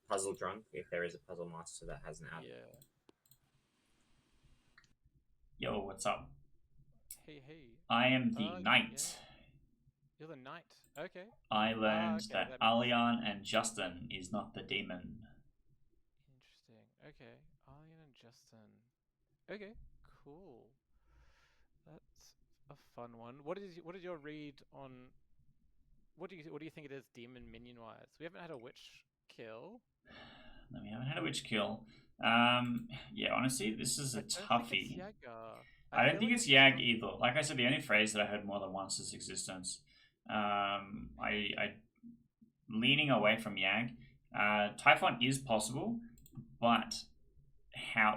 puzzle drunk, if there is a puzzle master that has an app. Yeah. Yo, what's up? Hey, hey. I am the Oh, knight. yeah. You're the knight. Okay. I learned okay, that that makes Alian and Justin is not the demon. Interesting. Okay. Alien and Justin. Okay. Cool. That's a fun one. What is your read on? What do you think it is, demon minion wise? We haven't had a witch kill. No, we haven't had a witch kill. Yeah, honestly, this is a toughie. I don't think it's Yag either. Like I said, the only phrase that I heard more than once is existence. I leaning away from Yag. Typhon is possible, but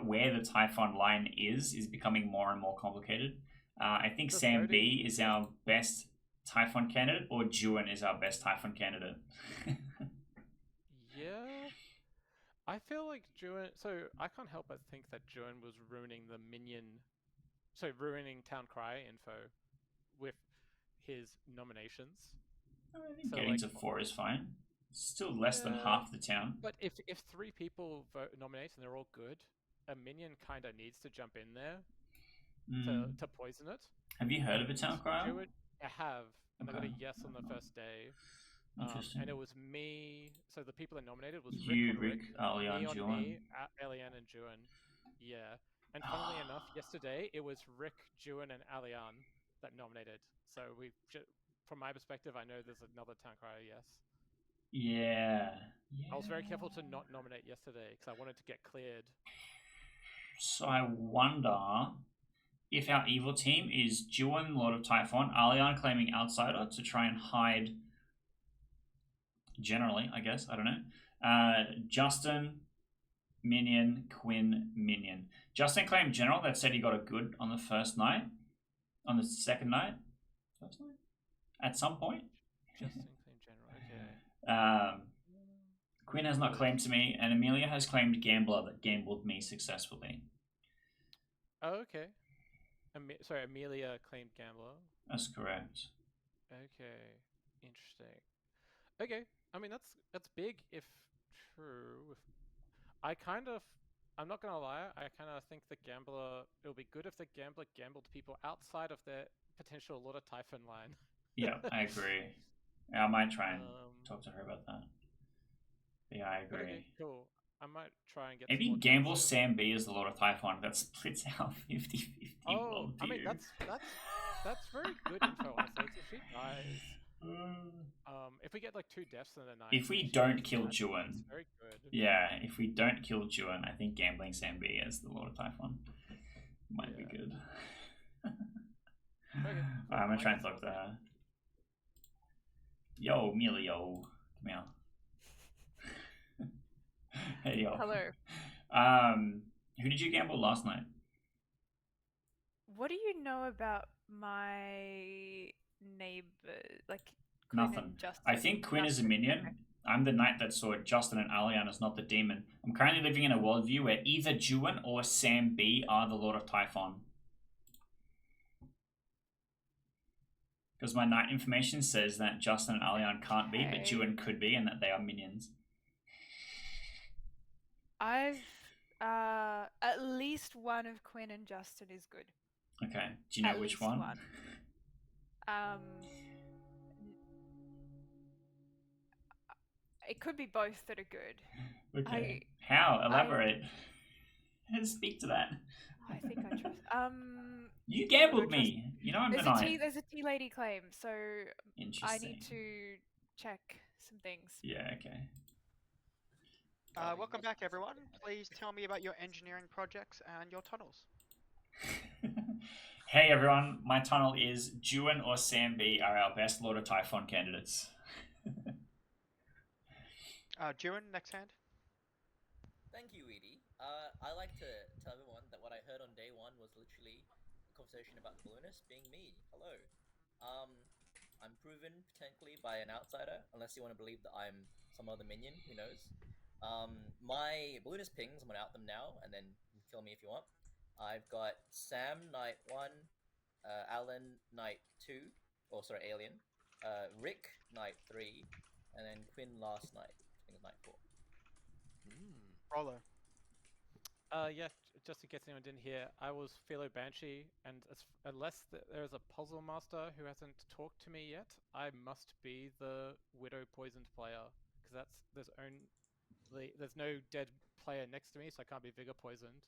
where the Typhon line is becoming more and more complicated. I think Just Sam noting- B is our best Typhon candidate, or Juan is our best Typhon candidate. Yeah. I feel like Juan. So I can't help but think that Juan was ruining the minion. So ruining Town Cry info with his nominations. I think So, getting like, to 4 is fine. Still less than half the town. But if 3 people nominate and they're all good, a minion kind of needs to jump in there to poison it. Have you heard of a town crier? I have, and I got a Okay. yes on the first day. Interesting. And it was me. So the people that nominated was You, Rick, Alian, me on Juan. me, Alian, and Juan. Yeah. And funnily enough, yesterday it was Rick, Juan, and Alian that nominated. So from my perspective, I know there's another town crier. Yes. Yeah. I was very careful to not nominate yesterday because I wanted to get cleared. So I wonder if our evil team is Juan, Lord of Typhon, Alian claiming Outsider to try and hide. Generally, I guess. I don't know. Justin, Minion, Quinn, Minion. Justin claimed General. That said he got a good on the first night. On the second night? First night? At some point? Justin claimed General, okay. Quinn has not claimed to me, and Amelia has claimed Gambler that gambled me successfully. Oh, okay. Sorry, Amelia claimed Gambler. That's correct. Okay, interesting. Okay, I mean that's big if true. I'm not gonna lie, I kind of think the Gambler. It'll be good if the Gambler gambled people outside of their potential Lord of Typhon line. Yeah, I agree. I might try and talk to her about that. Yeah, I agree. Okay, cool. I might try and get maybe gamble Sam B as the Lord of Typhon. That splits out 50-50. Oh, I mean that's very good info. Honestly, if she dies, if we get like 2 deaths in the night, if we don't kill Juan, very good. Yeah, if we don't kill Juan, I think gambling Sam B as the Lord of Typhon might be good. Okay, cool. I'm gonna try and talk to her. Yo, Emilio, come here. Hey, yo. Hello. Who did you gamble last night? What do you know about my neighbor? Like Quinn Nothing. and Justin? I think Quinn is a minion. Okay. I'm the knight that saw Justin and Alian as not the demon. I'm currently living in a worldview where either Juan or Sam B are the Lord of Typhon. Because my knight information says that Justin and Alian can't be, but Juan could be, and that they are minions. I've at least one of Quinn and Justin is good. Okay. Do you know which one? It could be both that are good. Okay. How? Elaborate. Speak to that. I think I trust. You gambled me. You know I'm the knight. There's a tea lady claim, so I need to check some things. Yeah. Okay. Welcome back, everyone. Please tell me about your engineering projects and your tunnels. Hey, everyone. My tunnel is Juan or Sam B are our best Lord of Typhon candidates. Juan, next hand. Thank you, Edie. I like to tell everyone that what I heard on day 1 was literally a conversation about balloonists being me. Hello. I'm proven technically by an outsider, unless you want to believe that I'm some other minion. Who knows? My balloonist pings, I'm gonna out them now, and then kill me if you want. I've got Sam, Knight 1, Alan, Knight 2, Alien, Rick, Knight 3, and then Quinn last night, I think it's Knight 4. Roller. Yeah, just in case anyone didn't hear, I was Philo Banshee, and unless there is a puzzle master who hasn't talked to me yet, I must be the Widow poisoned player, because there's no dead player next to me, so I can't be Vigor poisoned,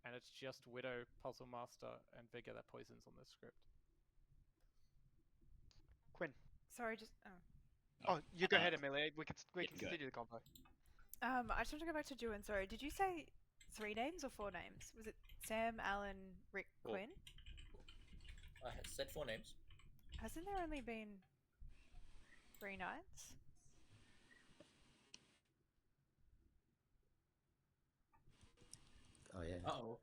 and it's just Widow, Puzzle Master, and Vigor that poisons on this script. Quinn. Sorry, just Oh, you go ahead, Amelia. We can continue the convo. I just want to go back to Juan. Sorry, did you say 3 names or 4 names? Was it Sam, Alan, Rick, Quinn? I said 4 names. Hasn't there only been 3 nights? Oh yeah. Uh-oh.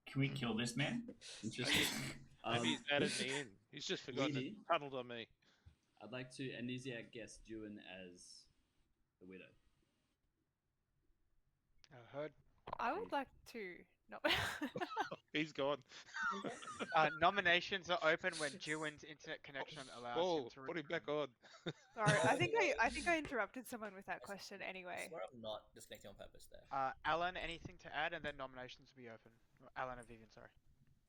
Can we kill this man? Interesting. Maybe he's added me in. He's just forgotten it. Tunneled on me. I'd like to amnesiac guess Juan as the widow. Heard. I would like to No. He's gone. Nominations are open when Juin's internet connection allows him Oh, to. put him back on. Sorry, I think Oh, I think I interrupted someone with that question I anyway. swear I'm not disconnecting on purpose there. Alan, anything to add, and then nominations will be open. Alan and Vivian, sorry.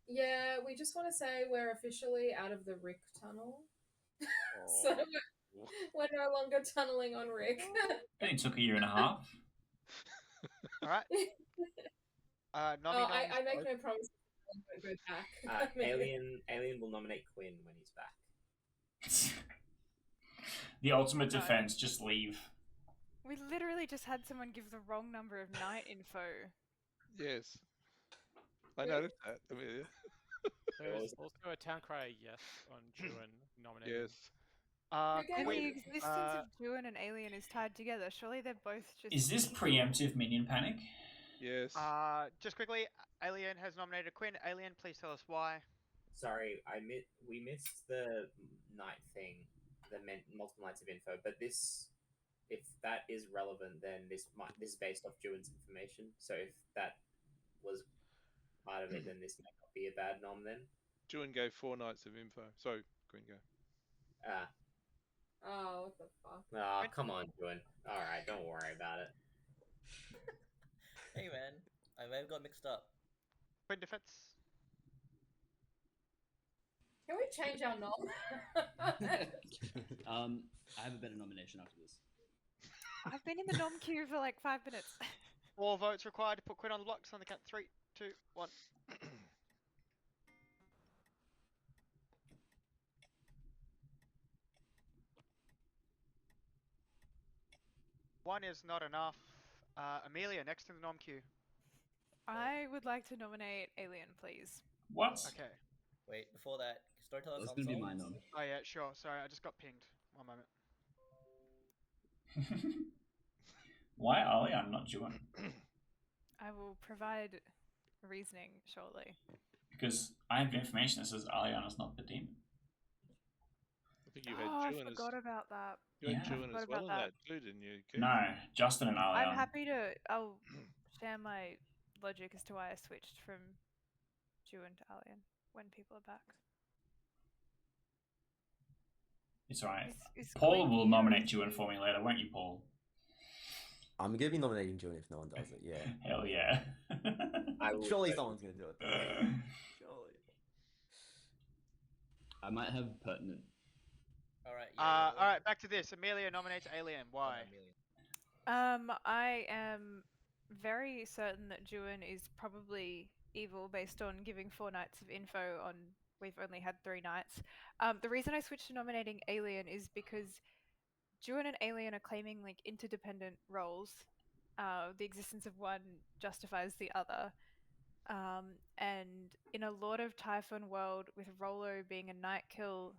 Yeah, we just want to say we're officially out of the Rick tunnel. Oh. So we're no longer tunneling on Rick. It only took a year and a half. All right. I make no promises. I won't go back. Alien will nominate Quinn when he's back. The ultimate defense, just leave. We literally just had someone give the wrong number of night info. Yes. I noticed that, Amelia. There's also a town crier yes on Juin nominated. Yes. And the existence of Juin and Alien is tied together. Surely they're both just. Is this preemptive minion panic? Yes. Just quickly, Alien has nominated Quinn. Alien, please tell us why. Sorry, we missed the night thing, the multiple nights of info. But this, if that is relevant, then this is based off Juin's information. So if that was part of it, then this might not be a bad nom then. Juin gave 4 nights of info. So, Quinn, go. Oh, what the fuck? Oh, come on, Juin. Alright, don't worry about it. Hey man, I may have got mixed up. Quinn defense. Can we change our nom? I have a better nomination after this. I've been in the nom queue for like 5 minutes. 4 votes required to put Quinn on the blocks on the count. 3, 2, 1. One is not enough. Amelia, next in the nom queue. I would like to nominate Alien, please. What? Okay. Wait, before that, storyteller That's console. gonna be my nom. Oh yeah, sure. Sorry, I just got pinged. 1 moment. Why Alien, not Juin? I will provide reasoning shortly. Because I have information that says Alien is not the demon. I think you had Juin I forgot about that. You had Yeah. Juin as well in that too, didn't you, Keith? No, Justin and Alien. I'm happy to. I'll share my logic as to why I switched from Juin to Alien when people are back. It's alright. Is Paul Quinn will here? nominate Juin for me later, won't you, Paul? I'm gonna be nominating Juin if no one does it. Yeah. Hell yeah. Surely someone's gonna do it. Surely. I might have pertinent. Alright, Alright, back to this. Amelia nominates Alien. Why? I am very certain that Juin is probably evil based on giving 4 nights of info on. We've only had 3 nights. The reason I switched to nominating Alien is because Juin and Alien are claiming like interdependent roles. The existence of one justifies the other. And in a Lord of Typhon world with Rolo being a night kill,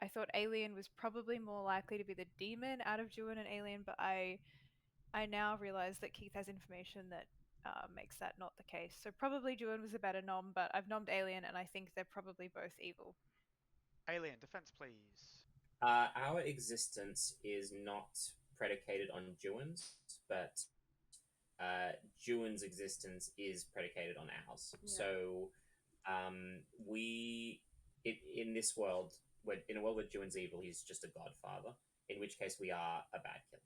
I thought Alien was probably more likely to be the demon out of Juin and Alien, but I now realize that Keith has information that makes that not the case. So probably Juin was a better nom, but I've nommed Alien and I think they're probably both evil. Alien, defense please. Our existence is not predicated on Juin's, but Juin's existence is predicated on ours. Yeah. So in this world, in a world where Juin's evil, he's just a godfather, in which case we are a bad killer.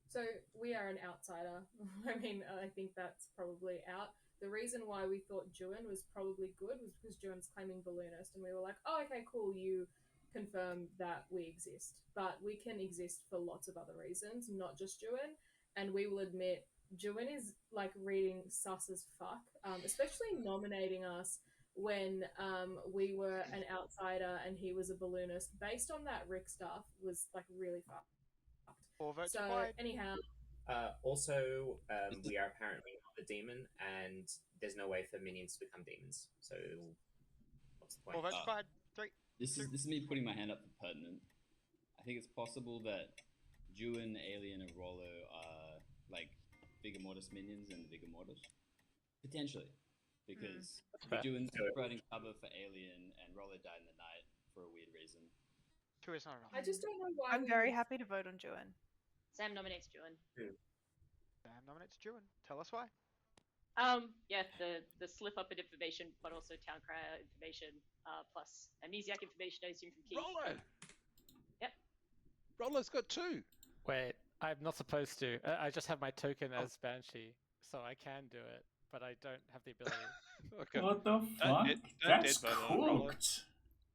So we are an outsider. I mean, I think that's probably out. The reason why we thought Juin was probably good was because Juin's claiming balloonist, and we were like, oh, okay, cool, you confirm that we exist. But we can exist for lots of other reasons, not just Juin. And we will admit, Juin is like reading sus as fuck, especially nominating us when we were an outsider and he was a balloonist. Based on that Rick stuff was like really fucked. 4 votes So required. anyhow, Also, we are apparently not the demon, and there's no way for minions to become demons. So, what's the point? 4 votes required. 3. This is me putting my hand up for pertinent. I think it's possible that Juin, Alien, and Rollo are like Vigor Mortis minions and Vigor Mortis. Potentially. Because Juin's providing cover for Alien and Rollo died in the night for a weird reason. 2 is not enough. I just don't know why. I'm very happy to vote on Juin. Sam nominates Juin. Sam nominates Juin. Tell us why. Yeah, the slip up in information, but also town crier information, plus amnesiac information I assume from Keith. Rollo! Yep. Rollo's got 2. Wait, I'm not supposed to. I just have my token as Banshee, so I can do it, but I don't have the ability. Okay. What the fuck? Don't That's dead vote on it, Rollo. cooked.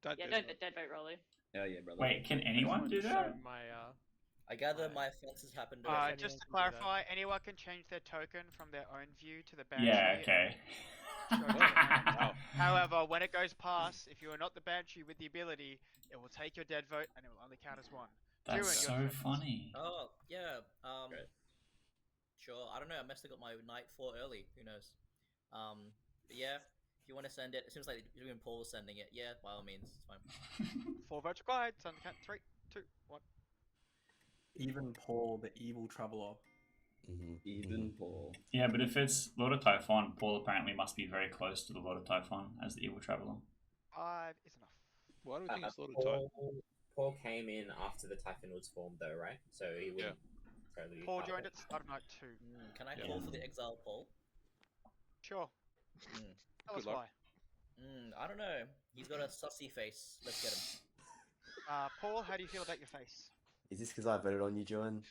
Yeah, don't dead vote Rollo. Oh yeah, brother. Wait, can anyone do that? I gather my offenses happened. Just to clarify, anyone can change their token from their own view to the Banshee. Yeah, okay. However, when it goes past, if you are not the Banshee with the ability, it will take your dead vote and it will only count as 1. That's so funny. Oh, yeah. Sure. I don't know. I must have got my night 4 early. Who knows? But yeah, if you want to send it, it seems like even Paul's sending it. Yeah, by all means, it's fine. 4 votes required. It's on the count. 3, 2, 1. Even Paul, the evil traveler. Even Paul. Yeah, but if it's Lord of Typhon, Paul apparently must be very close to the Lord of Typhon as the evil traveler. 5 is enough. Why do we think it's Lord of Typhon? Paul came in after the Typhon was formed, though, right? So he wouldn't totally. Paul joined at start of night 2. Can I call for the exile, Paul? Sure. Tell us why. I don't know. He's got a sussy face. Let's get him. Paul, how do you feel about your face? Is this because I voted on you, Joan?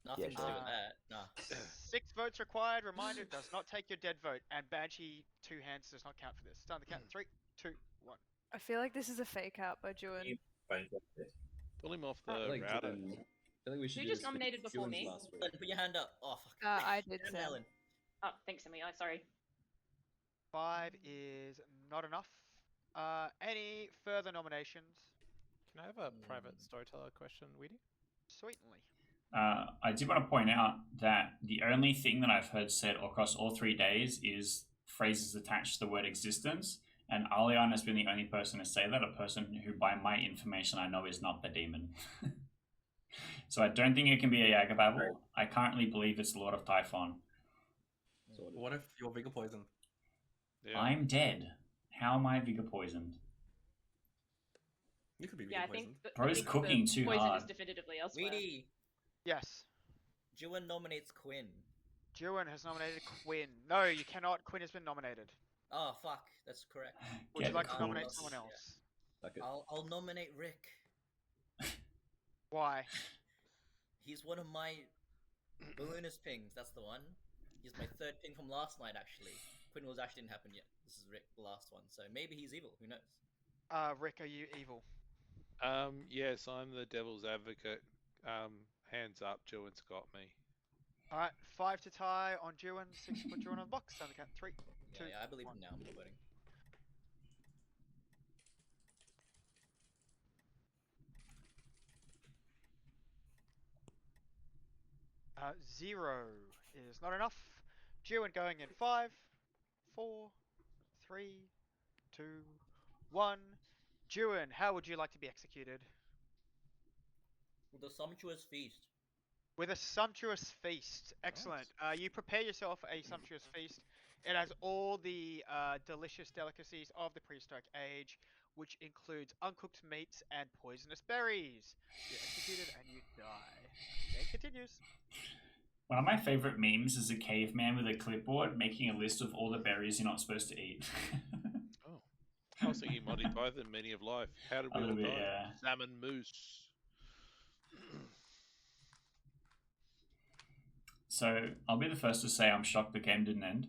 Nothing to do with that. Nah. 6 votes required. Reminder, does not take your dead vote. And Banshee 2 hands does not count for this. It's on the count. 3, 2, 1. I feel like this is a fake out by Juan. Pull him off the I feel like router. Juan- I feel like we should You do just this for nominated before Juan's me. last week. Put your hand up. Oh, fuck. I did, And Sam. Ellen. Oh, thanks, Emily. Oh, sorry. 5 is not enough. Any further nominations? Can I have a private storyteller question, Weedy? Certainly. I did want to point out that the only thing that I've heard said across all 3 days is phrases attached to the word existence, and Alion has been the only person to say that, a person who, by my information, I know is not the demon. So I don't think it can be a Yagababble. I currently believe it's the Lord of Typhon. What if you're Vigor poisoned? Yeah. I'm dead. How am I Vigor poisoned? You could be Yeah, Vigor I think poisoned. the, Bro's I think cooking the too poison hard. is definitively elsewhere. Weedy. Yes. Juan nominates Quinn. Juan has nominated Quinn. No, you cannot. Quinn has been nominated. Oh, fuck. That's correct. Would you like to nominate someone else? I'll nominate Rick. Why? He's one of my balloonist pings. That's the one. He's my 3rd ping from last night, actually. Quinn was actually didn't happen yet. This is Rick, the last one. So maybe he's evil. Who knows? Rick, are you evil? Yes, I'm the devil's advocate. Hands up, Juan's got me. Alright, 5 to tie on Juan, 6 to put Juan on the box. On the count. 3, 2, Yeah, I believe him now. I'm voting. Zero is not enough. Juan going in 5, 4, 3, 2, 1. Juan, how would you like to be executed? With a sumptuous feast. With a sumptuous feast. Excellent. You prepare yourself a sumptuous feast. It has all the delicious delicacies of the prehistoric age, which includes uncooked meats and poisonous berries. You're executed and you die. Game continues. One of my favorite memes is a caveman with a clipboard making a list of all the berries you're not supposed to eat. I was thinking Monty Python, Meaning of Life. How did we all die? Yeah. Salmon moose. So I'll be the first to say I'm shocked the game didn't end.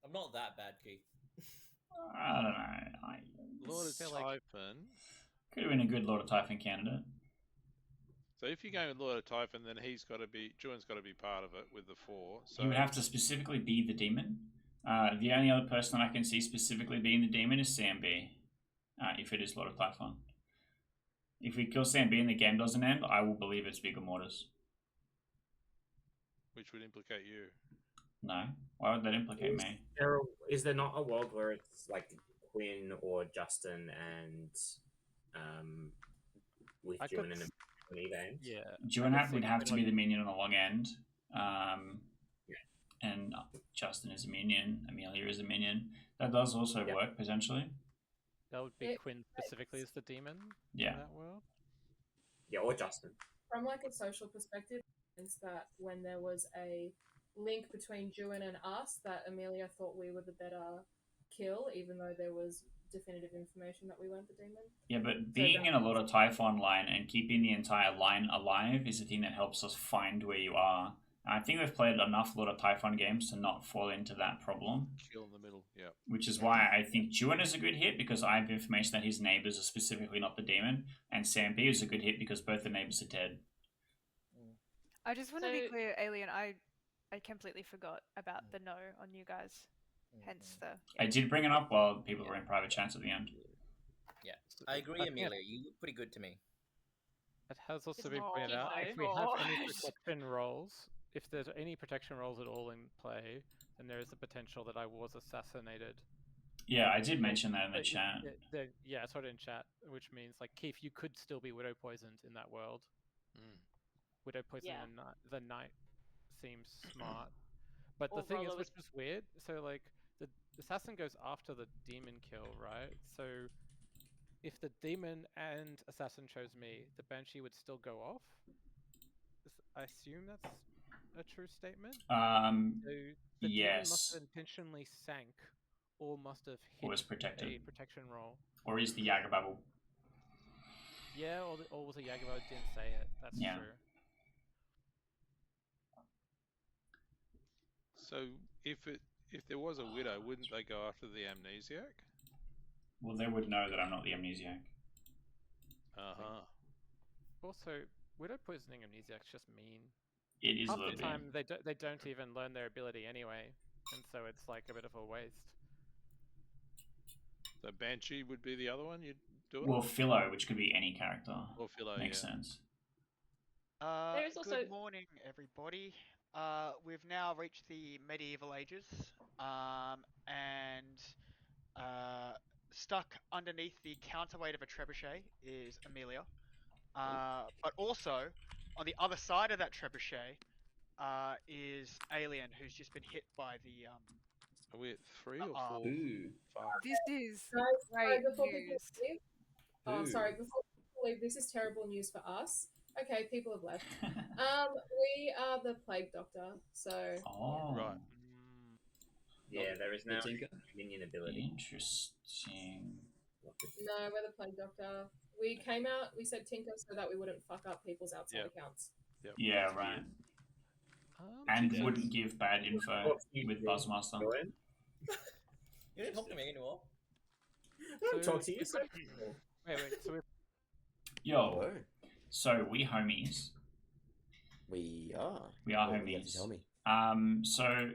I'm not that bad, Keith. I don't know. Lord of Typhon. Could have been a good Lord of Typhon candidate. So if you're going with Lord of Typhon, then Juan's got to be part of it with the 4. So You would have to specifically be the demon. The only other person I can see specifically being the demon is Sam B. If it is Lord of Typhon. If we kill Sam B and the game doesn't end, I will believe it's Vigor Mortis. which would implicate you. No. Why would that implicate me? Is there not a world where it's like Quinn or Justin and with Juan and a game? Yeah. Juan would have to be the minion on the long end. And Justin is a minion. Amelia is a minion. That does also work, potentially. That would be Quinn specifically as the demon Yeah. in that world. Yeah, or Justin. from like a social perspective, it's that when there was a link between Juin and us, that Amelia thought we were the better kill, even though there was definitive information that we weren't the demon. Yeah, but being in a lot of Typhon line and keeping the entire line alive is the thing that helps us find where you are. And I think we've played enough lot of Typhon games to not fall into that problem. Chill in the middle, yeah. Which is why I think Juin is a good hit, because I have information that his neighbors are specifically not the demon, and Sam P is a good hit because both the neighbors are dead. I just want to be clear, Alien, I completely forgot about the no on you guys. Hence the... I did bring it up while people were in private chats at the end. Yeah, I agree, Amelia. You look pretty good to me. It has also It's been not pointed out, though. if we have any protection rolls, if there's any protection rolls at all in play, then there is a potential that I was assassinated. Yeah, I did mention that in the chat. Yeah, I saw it in chat, which means, like, Keith, you could still be Widow poisoned in that world. Widow poisoning the night seems smart. But the thing is, which is weird, so, like, the assassin goes after the demon kill, right? So if the demon and assassin chose me, the Banshee would still go off? I assume that's a true statement? So the demon must have intentionally sank, or must have hit was protected. a protection roll. Or is the Yagababble. Yeah, or was a Yagababble didn't say it. That's true. So if there was a widow, wouldn't they go after the amnesiac? Well, they would know that I'm not the amnesiac. Also, widow poisoning amnesiac's just mean. It is half a little the time they don't even learn their ability anyway, and so it's like a bit of a waste. So Banshee would be the other one you'd do it? Well, Philo, which could be any character. Or Philo, makes sense. There's also... Good morning, everybody. We've now reached the medieval ages, and stuck underneath the counterweight of a trebuchet is Amelia. But also, on the other side of that trebuchet is Alien, who's just been hit by the... Are we at 3 or 4? This is Sorry, great before news. people leave. Oh, sorry, before people leave, this is terrible news for us. Okay, people have left. We are the Plague Doctor, so... Oh. Right. Yeah, there is now Tinker? a minion ability. Interesting. No, we're the Plague Doctor. We came out, we said Tinker so that we wouldn't fuck up people's outside accounts. Yep. Yeah, right. And wouldn't give bad info with Buzzmaster. You didn't talk to me anymore. I don't talk to you. Wait, so Yo, so we homies. We are. We are Well, homies. you have to tell me. So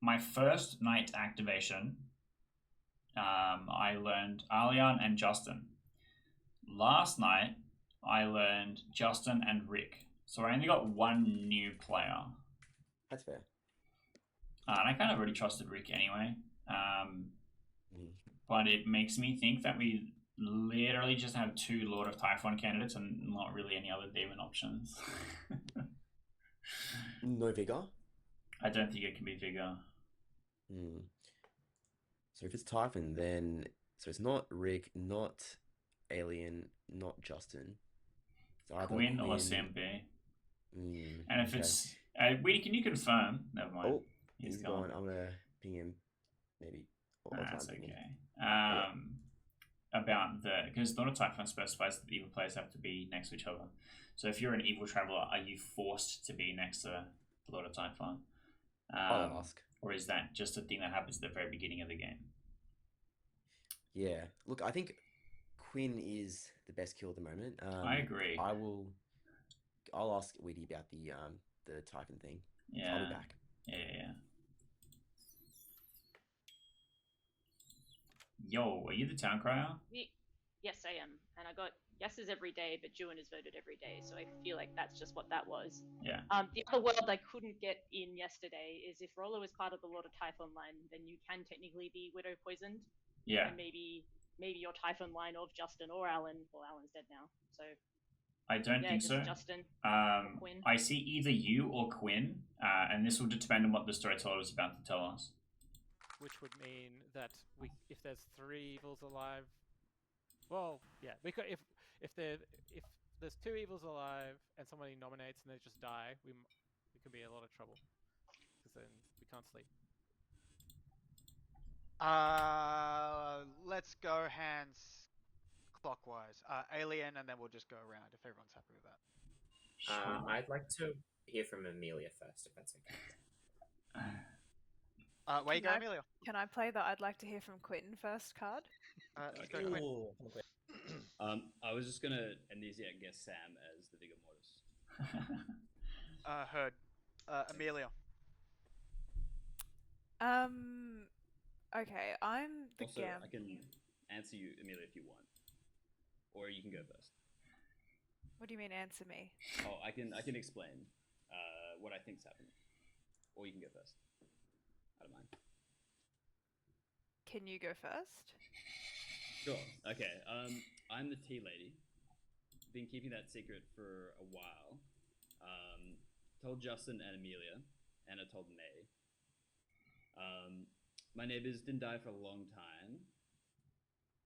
my first night activation, I learned Alian and Justin. Last night, I learned Justin and Rick. So I only got one new player. That's fair. And I kind of already trusted Rick anyway. But it makes me think that we literally just have 2 Lord of Typhon candidates and not really any other demon options. No Vigor? I don't think it can be Vigor. So if it's Typhon, then... So it's not Rick, not Alien, not Justin. It's either Quinn or Sam B. And if okay. it's... can you confirm? Never mind. Oh, he's gone. I'm going to ping him. Maybe. That's okay. About the... Because Lord of Typhon specifies that the evil players have to be next to each other. So if you're an evil traveler, are you forced to be next to the Lord of Typhon? I'll ask. Or is that just a thing that happens at the very beginning of the game? Yeah. Look, I think Quinn is the best kill at the moment. I agree. I'll ask Weedy about the Typhon thing. Yeah. So I'll be back. Yeah. Yo, are you the town crier? Yes, I am. And I got yeses every day, but Juin is voted every day, so I feel like that's just what that was. Yeah. The other world I couldn't get in yesterday is if Rollo is part of the Lord of Typhon line, then you can technically be Widow poisoned. Yeah. And maybe your Typhon line of Justin or Alan. Well, Alan's dead now, so... I don't think so. Justin or Quinn. I see either you or Quinn, and this will depend on what the storyteller is about to tell us. which would mean that if there's 3 evils alive, well, yeah, we could, if there's two evils alive and somebody nominates and they just die, we could be in a lot of trouble because then we can't sleep. Let's go hands clockwise. Alien, and then we'll just go around if everyone's happy with that. I'd like to hear from Amelia first, if that's okay. Where you go, Amelia? Can I play the I'd like to hear from Quentin first card? Let's go, Quinn. I was just gonna amnesiac guess Sam as the Vigor Mortis. Heard. Amelia. Okay, I'm the Also, I can answer you, Amelia, if you want, or you can go first. What do you mean, answer me? Oh, I can explain what I think's happening, or you can go first. I don't mind. Can you go first? Sure. Okay. I'm the tea lady. Been keeping that secret for a while. Told Justin and Amelia, and I told May. My neighbors didn't die for a long time.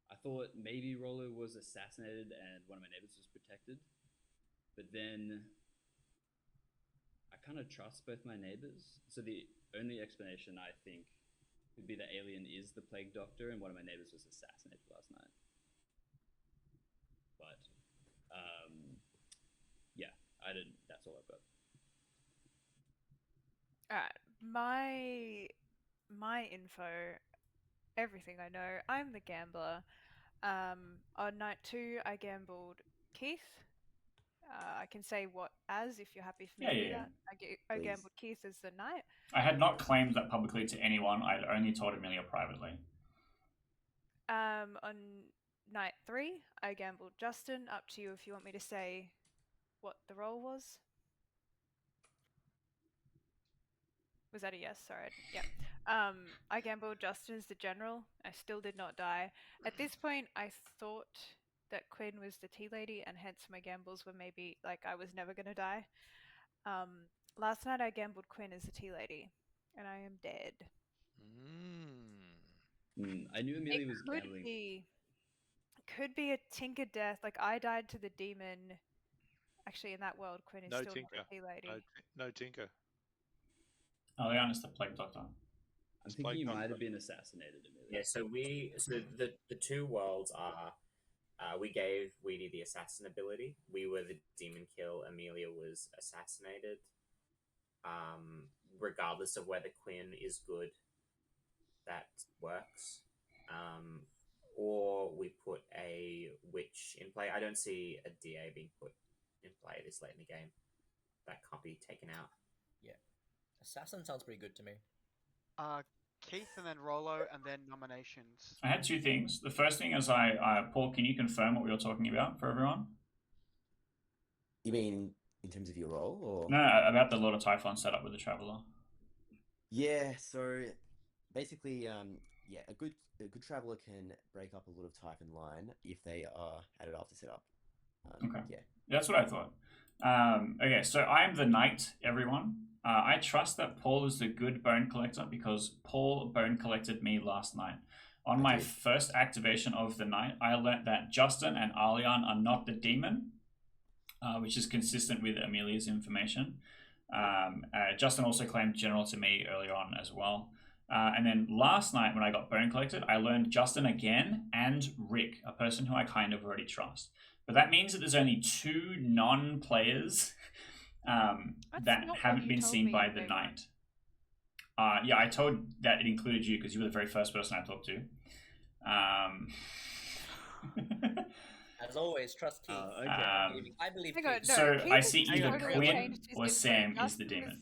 I thought maybe Rollo was assassinated and one of my neighbors was protected. But then I kind of trust both my neighbors. So the only explanation I think would be that Alien is the plague doctor and one of my neighbors was assassinated last night. But yeah, that's all I've got. Alright, my info, everything I know, I'm the gambler. On night 2, I gambled Keith. I can say what as if you're happy for me to do that. I gambled Keith as the knight. I had not claimed that publicly to anyone. I'd only told Amelia privately. On night 3, I gambled Justin. Up to you if you want me to say what the role was. Was that a yes? Sorry. Yeah. I gambled Justin as the general. I still did not die. At this point, I thought that Quinn was the tea lady, and hence my gambles were maybe like I was never going to die. Last night I gambled Quinn as the tea lady, and I am dead. I knew Amelia was gambling. Could be a Tinker death. Like I died to the demon. Actually, in that world, Quinn is still not the tea lady. No Tinker. Aliana's the plague doctor. I'm thinking you might have been assassinated, Amelia. Yeah, so the two worlds are we gave Weedy the assassin ability. We were the demon kill. Amelia was assassinated. Regardless of whether Quinn is good, that works. Or we put a witch in play. I don't see a DA being put in play this late in the game. That can't be taken out. Yeah. Assassin sounds pretty good to me. Keith and then Rollo and then nominations. I had two things. The first thing is Paul, can you confirm what we were talking about for everyone? You mean in terms of your role, or no, about the Lord of Typhon setup with the Traveler? Yeah. So basically, yeah, a good traveler can break up a Lord of Typhon line if they are added after setup. Okay. Yeah, that's what I thought. Okay, so I'm the knight, everyone. I trust that Paul is the good bone collector because Paul bone collected me last night. On my first activation of the night, I learnt that Justin and Arlian are not the demon, which is consistent with Amelia's information. Justin also claimed general to me earlier on as well. And then last night when I got bone collected, I learned Justin again and Rick, a person who I kind of already trust. But that means that there's only 2 non-players that haven't been seen by the night. Yeah, I told that it included you because you were the very first person I talked to. As always, trust Keith. Okay. I believe Hang on, Keith. no, So Keith I has see either totally Quinn changed his or info. Sam is Justin the demon.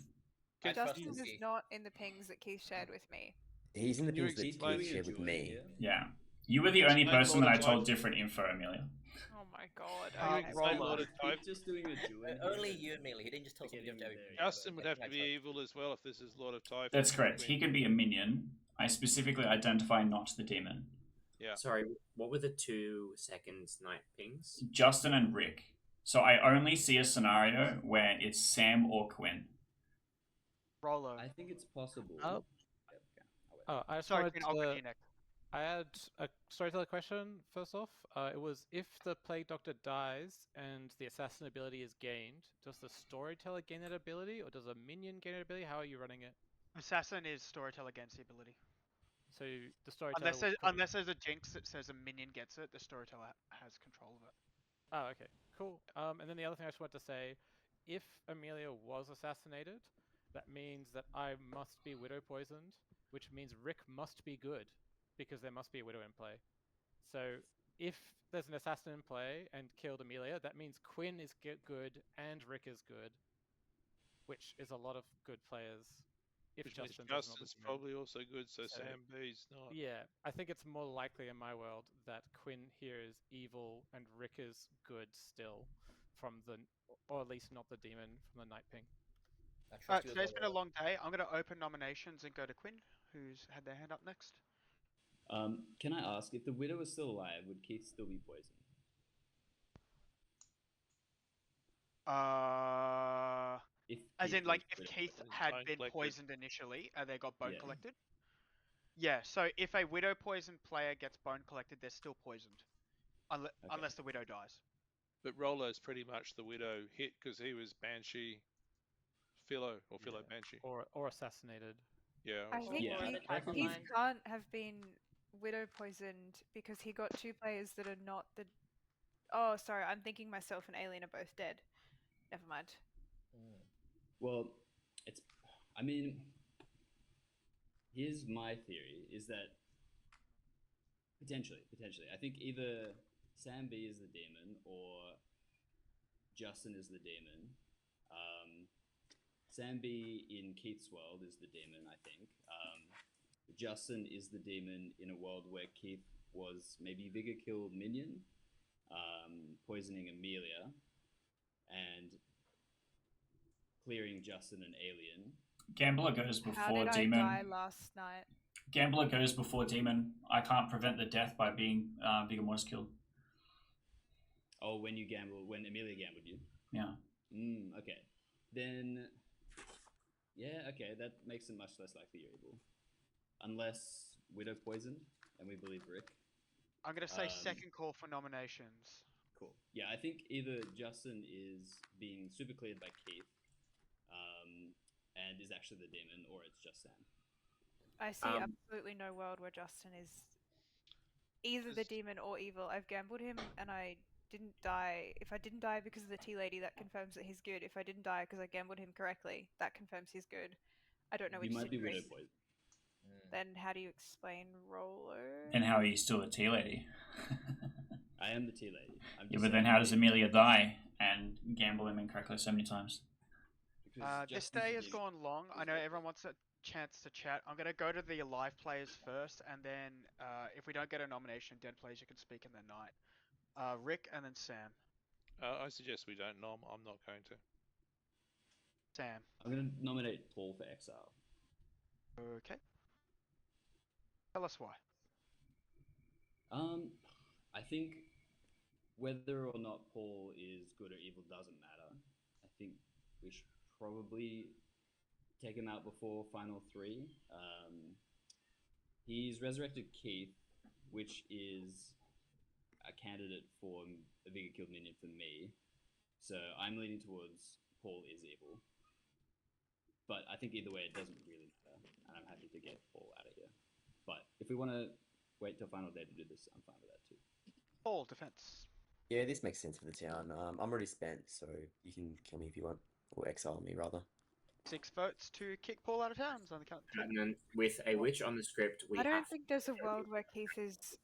Justin is not in the pings that Keith shared with me. he's in the Can you pings that explain Keith shared with me. Yeah. You were the only Explain person Lord that I of told Typhon. different info, Amelia. Oh my god. Can you Okay. explain Rollo. Lord of Typhon? Keith just doing a Juin. Only you and Mealy. He didn't just tell us what you have to do. Justin would have to be evil as well if this is Lord of Typhon. That's correct. He can be a minion. I specifically identify not the demon. Yeah. Sorry, what were the 2 second night pings? Justin and Rick. So I only see a scenario where it's Sam or Quinn. Rollo. I think it's possible. I just Sorry, wanted Quinn, I'll to, continue next. I had a storyteller question first off. It was if the Plague Doctor dies and the assassin ability is gained, does the storyteller gain that ability or does a minion gain that ability? How are you running it? Assassin is storyteller against the ability. So the storyteller Unless there's a jinx that says a minion gets it, the storyteller has control of it. Oh, okay, cool. And then the other thing I just wanted to say, if Amelia was assassinated, that means that I must be widow poisoned, which means Rick must be good, because there must be a widow in play. So if there's an assassin in play and killed Amelia, that means Quinn is good and Rick is good, which is a lot of good players. If Which means Justin does not Justin's demon. probably also good, so Sam B's not. Yeah, I think it's more likely in my world that Quinn here is evil and Rick is good still, from the, or at least not the demon from the Night Ping. Alright, today's been a long day. I'm going to open nominations and go to Quinn, who's had their hand up next. Can I ask, if the widow was still alive, would Keith still be poisoned? If Keith had been poisoned initially and they got bone collected? Yeah, so if a widow poisoned player gets bone collected, they're still poisoned. Unless the widow dies. But Rollo's pretty much the widow hit because he was Banshee Philo or Philo Banshee. Or assassinated. Yeah. I think Keith can't have been widow poisoned because he got two players that are not the. Oh, sorry, I'm thinking myself and Alien are both dead. Never mind. Well, it's. I mean, here's my theory: is that potentially, I think either Sam B is the demon or Justin is the demon. Sam B in Keith's world is the demon, I think. Justin is the demon in a world where Keith was maybe Vigor killed Minion, poisoning Amelia, and clearing Justin and Alien. Gambler goes before How did demon. I die last night? Gambler goes before demon. I can't prevent the death by being Vigor Mortis killed. Oh, when Amelia gambled you? Yeah. Okay. Then, yeah, okay, that makes it much less likely you're evil. Unless Widow poisoned, and we believe Rick. I'm going to say second call for nominations. Cool. Yeah, I think either Justin is being super cleared by Keith, and is actually the demon, or it's just Sam. I see absolutely no world where Justin is either the demon or evil. I've gambled him and I didn't die. If I didn't die because of the tea lady, that confirms that he's good. If I didn't die because I gambled him correctly, that confirms he's good. I don't know which You might be Rick. widow poison. Then how do you explain Roller? And how are you still a tea lady? I am the tea lady. Yeah, but then how does Amelia die and gamble him incorrectly so many times? This day has gone long. I know everyone wants a chance to chat. I'm going to go to the live players first, and then if we don't get a nomination, dead players, you can speak in the night. Rick and then Sam. I suggest we don't nom. I'm not going to. Sam. I'm going to nominate Paul for Exile. Okay. Tell us why. I think whether or not Paul is good or evil doesn't matter. I think we should probably take him out before Final 3. He's resurrected Keith, which is a candidate for a Vigor Killed Minion for me. So I'm leaning towards Paul is evil. But I think either way, it doesn't really matter. And I'm happy to get Paul out of here. But if we want to wait till Final Day to do this, I'm fine with that too. Paul, defense. Yeah, this makes sense for the town. I'm already spent, so you can kill me if you want. Or exile me, rather. 6 votes to kick Paul out of town. On the count of 2. And then with a witch on the script, we I don't have think there's a world where Keith is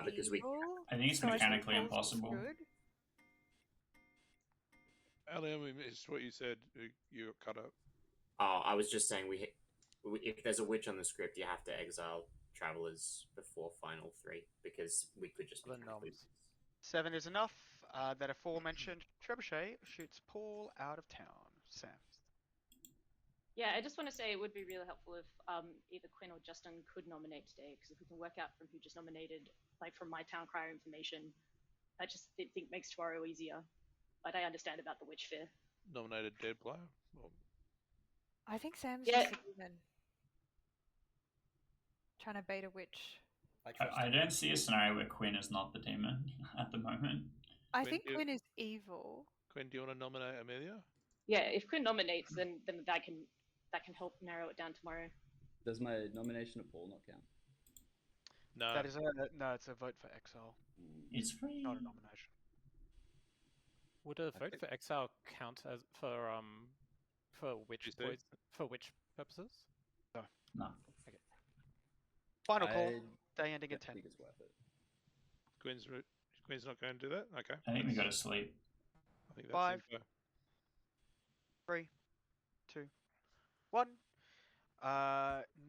because evil. I think it's so mechanically I think Paul's impossible. Good. Alien, we missed what you said. You got cut up. Oh, I was just saying if there's a witch on the script, you have to exile travelers before Final 3 because we could just be noms. 7 is enough. That aforementioned trebuchet shoots Paul out of town. Sam. Yeah, I just want to say it would be really helpful if either Quinn or Justin could nominate today, because if we can work out from who just nominated, like from my town crier information, I just think makes tomorrow easier. But I understand about the witch fear. Nominated dead player? Or... I think Sam's Yeah. just a demon. Trying to bait a witch. I don't see a scenario where Quinn is not the demon at the moment. I Quinn, think do you- Quinn is evil. Quinn, do you want to nominate Amelia? Yeah, if Quinn nominates, then that can help narrow it down tomorrow. Does my nomination of Paul not count? No. That is no. It's a vote for exile. It's free. Not a nomination. Would a vote for exile count as for which Tuesday? for which purposes? No. Okay. Final call. I Day ending in don't 10. think it's worth it. Queen's not going to do that? Okay. I think we go to sleep. I think that's 5, info. 3, 2, 1.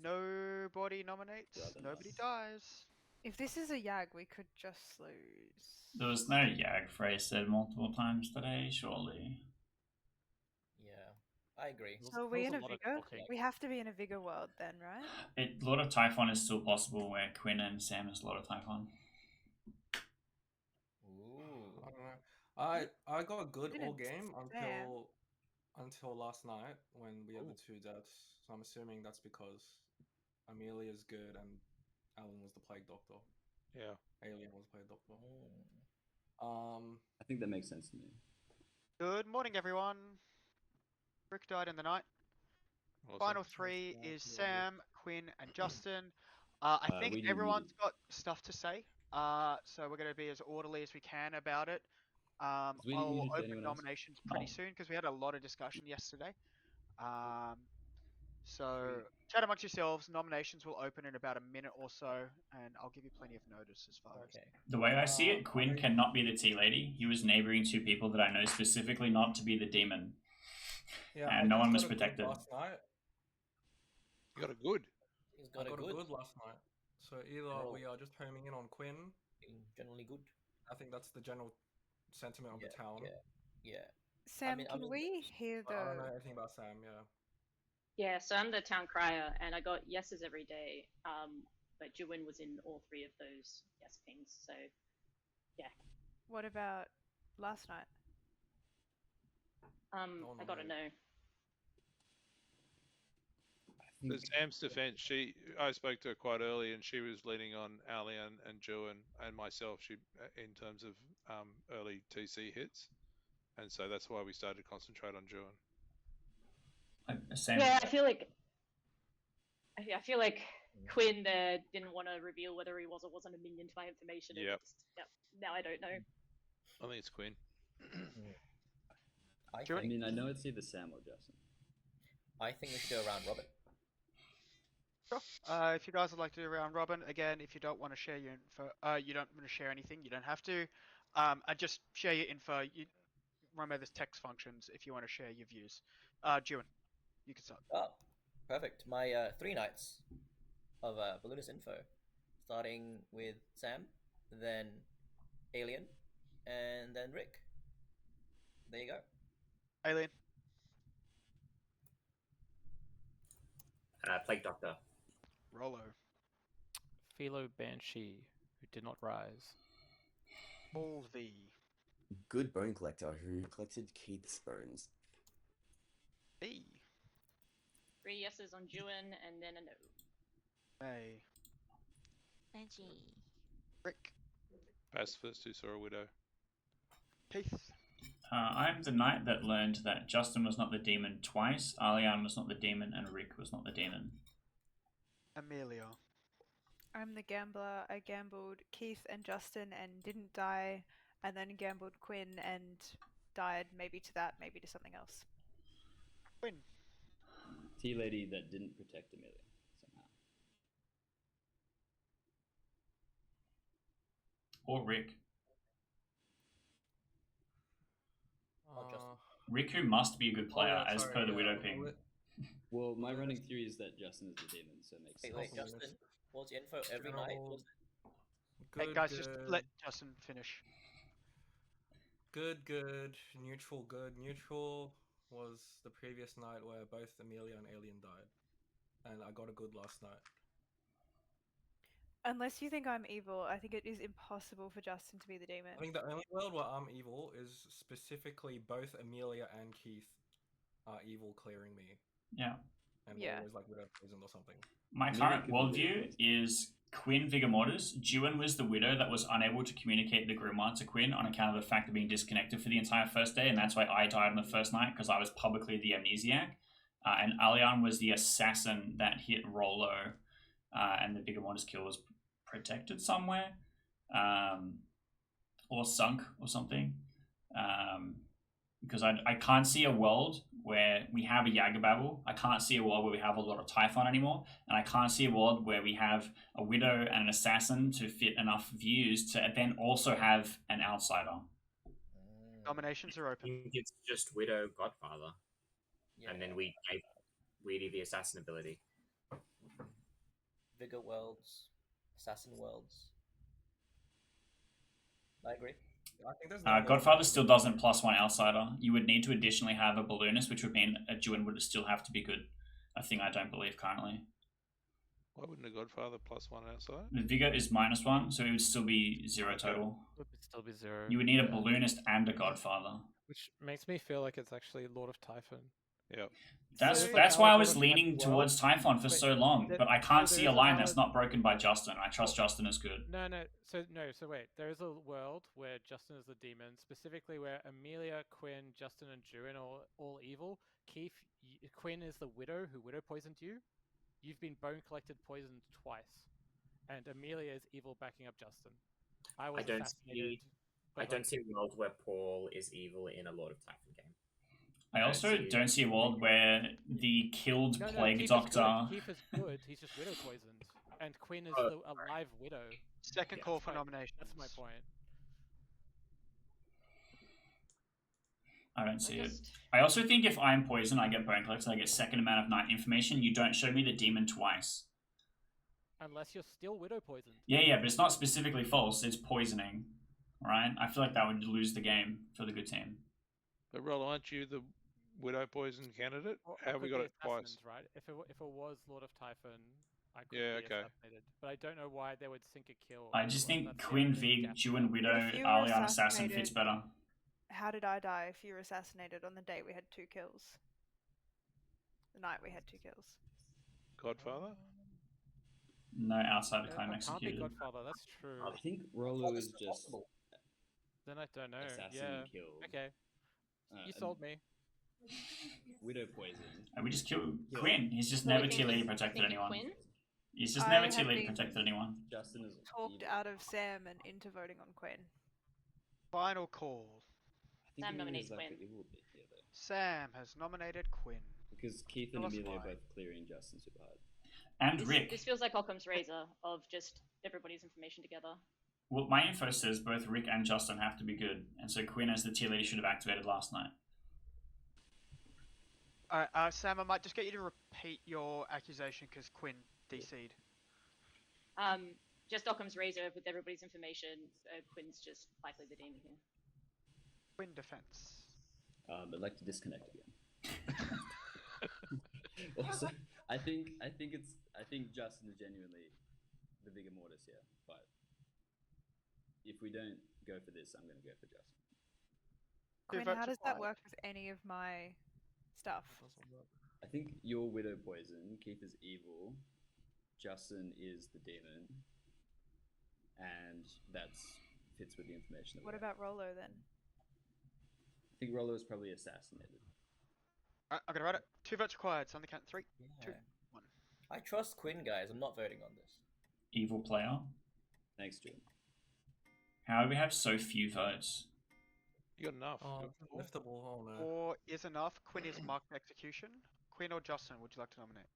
Nobody nominates. Rather Nobody nice. dies. If this is a Yag, we could just lose. There was no Yag phrase said multiple times today, surely. Yeah, I agree. So are we in a Vigor? We have to be in a Vigor world then, right? Lord of Typhon is still possible where Quinn and Sam is Lord of Typhon. Ooh. I don't know. I got good Quinn all and game Sam. until last night when we had the 2 deaths. So I'm assuming that's because Amelia's good and Alan was the Plague Doctor. Yeah. Alien was the Plague Doctor. I think that makes sense to me. Good morning, everyone. Rick died in the night. Awesome. Final 3 is Sam, Quinn, and Justin. I think we need everyone's got stuff to say. So we're going to be as orderly as we can about it. we I'll muted open anyone else? nominations pretty soon because we had a lot of discussion yesterday. So chat amongst yourselves. Nominations will open in about a minute or so, and I'll give you plenty of notice as far as. The way I see it, Quinn cannot be the tea lady. He was neighboring 2 people that I know specifically not to be the demon. Yeah, and no one was got a good protected. last night. You got a good. He's I got got a good. last night. So either Roll. we are just homing in on Quinn. Generally good. I think that's the general sentiment of the town. Yeah. Sam, I can mean, we hear But I don't know the... anything about Sam, yeah. Yeah, so I'm the town crier, and I got yeses every day. But Juwin was in all 3 of those yes pings, so yeah. What about last night? I got a no. To Sam's defense, I spoke to her quite early, and she was leaning on Alian and Juan and myself. In terms of early TC hits, and so that's why we started to concentrate on Juan. Yeah, I feel like Quinn didn't want to reveal whether he was or wasn't a minion to my information. Yep. Now I don't know. I think it's Quinn. I mean, I know it's either Sam or Justin. I think we should go around Robin. Sure. If you guys would like to do round robin, again, if you don't want to share your info, you don't want to share anything, you don't have to. Just share your info. Remember, there's text functions if you want to share your views. Juan, you can start. Oh, perfect. My 3 nights of Balloonist info, starting with Sam, then Alien, and then Rick. There you go. Alien. Plague Doctor. Rollo. Philo Banshee, who did not rise. Balls V. Good bone collector who collected Keith's bones. B. 3 yeses on Juwin, and then a no. A. Angie. Rick. Pacifist who saw a widow. Keith. I'm the knight that learned that Justin was not the demon twice, Alian was not the demon, and Rick was not the demon. Amelia. I'm the gambler. I gambled Keith and Justin and didn't die, and then gambled Quinn and died, maybe to that, maybe to something else. Quinn. Tea lady that didn't protect Amelia somehow. Or Rick. Justin. Rick, who must be a good player, as per the Widow ping. Well, my running theory is that Justin is the demon, so it makes sense. Wait, Justin, what's the info every night? Was Hey guys, just let Justin finish. Good, neutral, good. Neutral was the previous night where both Amelia and Alien died. And I got a good last night. Unless you think I'm evil, I think it is impossible for Justin to be the demon. I think the only world where I'm evil is specifically both Amelia and Keith are evil clearing me. Yeah. And Yeah. always like without poison or something. My current worldview is Quinn Vigor Mortis, Juin was the widow that was unable to communicate the grimoire to Quinn on account of the fact of being disconnected for the entire first day, and that's why I died on the first night because I was publicly the amnesiac. And Alian was the assassin that hit Rolo, and the Vigor Mortis kill was protected somewhere, or sunk or something. Because I can't see a world where we have a Yagababble. I can't see a world where we have a lot of Typhon anymore. And I can't see a world where we have a Widow and an Assassin to fit enough views to then also have an Outsider. Nominations are I open. think it's just Widow, Godfather. Yeah. And then we gave Weedy the Assassin ability. Vigor Worlds, Assassin Worlds. I agree. I think there's no Godfather still doesn't +1 Outsider. You would need to additionally have a Balloonist, which would mean a Juin would still have to be good. A thing I don't believe currently. Why wouldn't a Godfather +1 outside? The Vigor is -1, so it would still be 0 total. It would still be 0. You would need a Balloonist and a Godfather. Which makes me feel like it's actually Lord of Typhon. Yep. That's why I was leaning towards Typhon for so long, but I can't see a line that's not broken by Justin. I trust Justin is good. No. So wait. There is a world where Justin is the demon, specifically where Amelia, Quinn, Justin, and Juin are all evil. Keith, Quinn is the widow who widow poisoned you. You've been bone collected poisoned twice, and Amelia is evil backing up Justin. I don't see a world where Paul is evil in a Lord of Typhon game. I also don't see a world where the killed Plague Keith Doctor... Keith is good, he's just widow poisoned. And Quinn is the alive widow. Second call for nominations. That's my point. I don't see it. I also think if I'm poisoned, I get bone collected, I get second amount of night information. You don't show me the demon twice. Unless you're still widow poisoned. Yeah, but it's not specifically false, it's poisoning. Right? I feel like that would lose the game for the good team. But Rollo, aren't you the Widow Poison candidate? Well, How have we got it twice? Right? If it was Lord of Typhon, I could be okay. assassinated. But I don't know why they would sink a kill. I just think Quinn, Vig, Juin, Widow, If you were Alian, Assassin fits better. How did I die if you were assassinated on the day we had 2 kills? The night we had 2 kills. Godfather? No outsider claim Can't be executed. Godfather, that's true. I think Rollo is just Then I don't know. assassin kill. Okay. You sold me. Widow poison. And we just killed Quinn. He's just never tier leader protected anyone. He's just never tier leader protected anyone. Justin is talked out of Sam and into voting on Quinn. Final call. Sam nominates Quinn. Sam has nominated Quinn. Because Keith and Amelia are both clearing Justin super hard. And Rick. This feels like Occam's razor of just everybody's information together. Well, my info says both Rick and Justin have to be good, and so Quinn as the tier leader should have activated last night. Alright, Sam, I might just get you to repeat your accusation because Quinn DC'd. Just Occam's razor with everybody's information. Quinn's just likely the demon here. Quinn defense. I'd like to disconnect again. Also, I think Justin is genuinely the Vigor Mortis here, but if we don't go for this, I'm going to go for Justin. Quinn, how does that work with any of my stuff? I think you're Widow Poison, Keith is evil, Justin is the demon, and that fits with the information. What about Rollo then? I think Rollo is probably assassinated. I'm going to write it. 2 votes required. So on the count 3, 2, 1. I trust Quinn, guys. I'm not voting on this. Evil player. Thanks, Jim. How do we have so few votes? You got enough. Liftable. Oh no. 4 is enough. Quinn is marked execution. Quinn or Justin, would you like to nominate?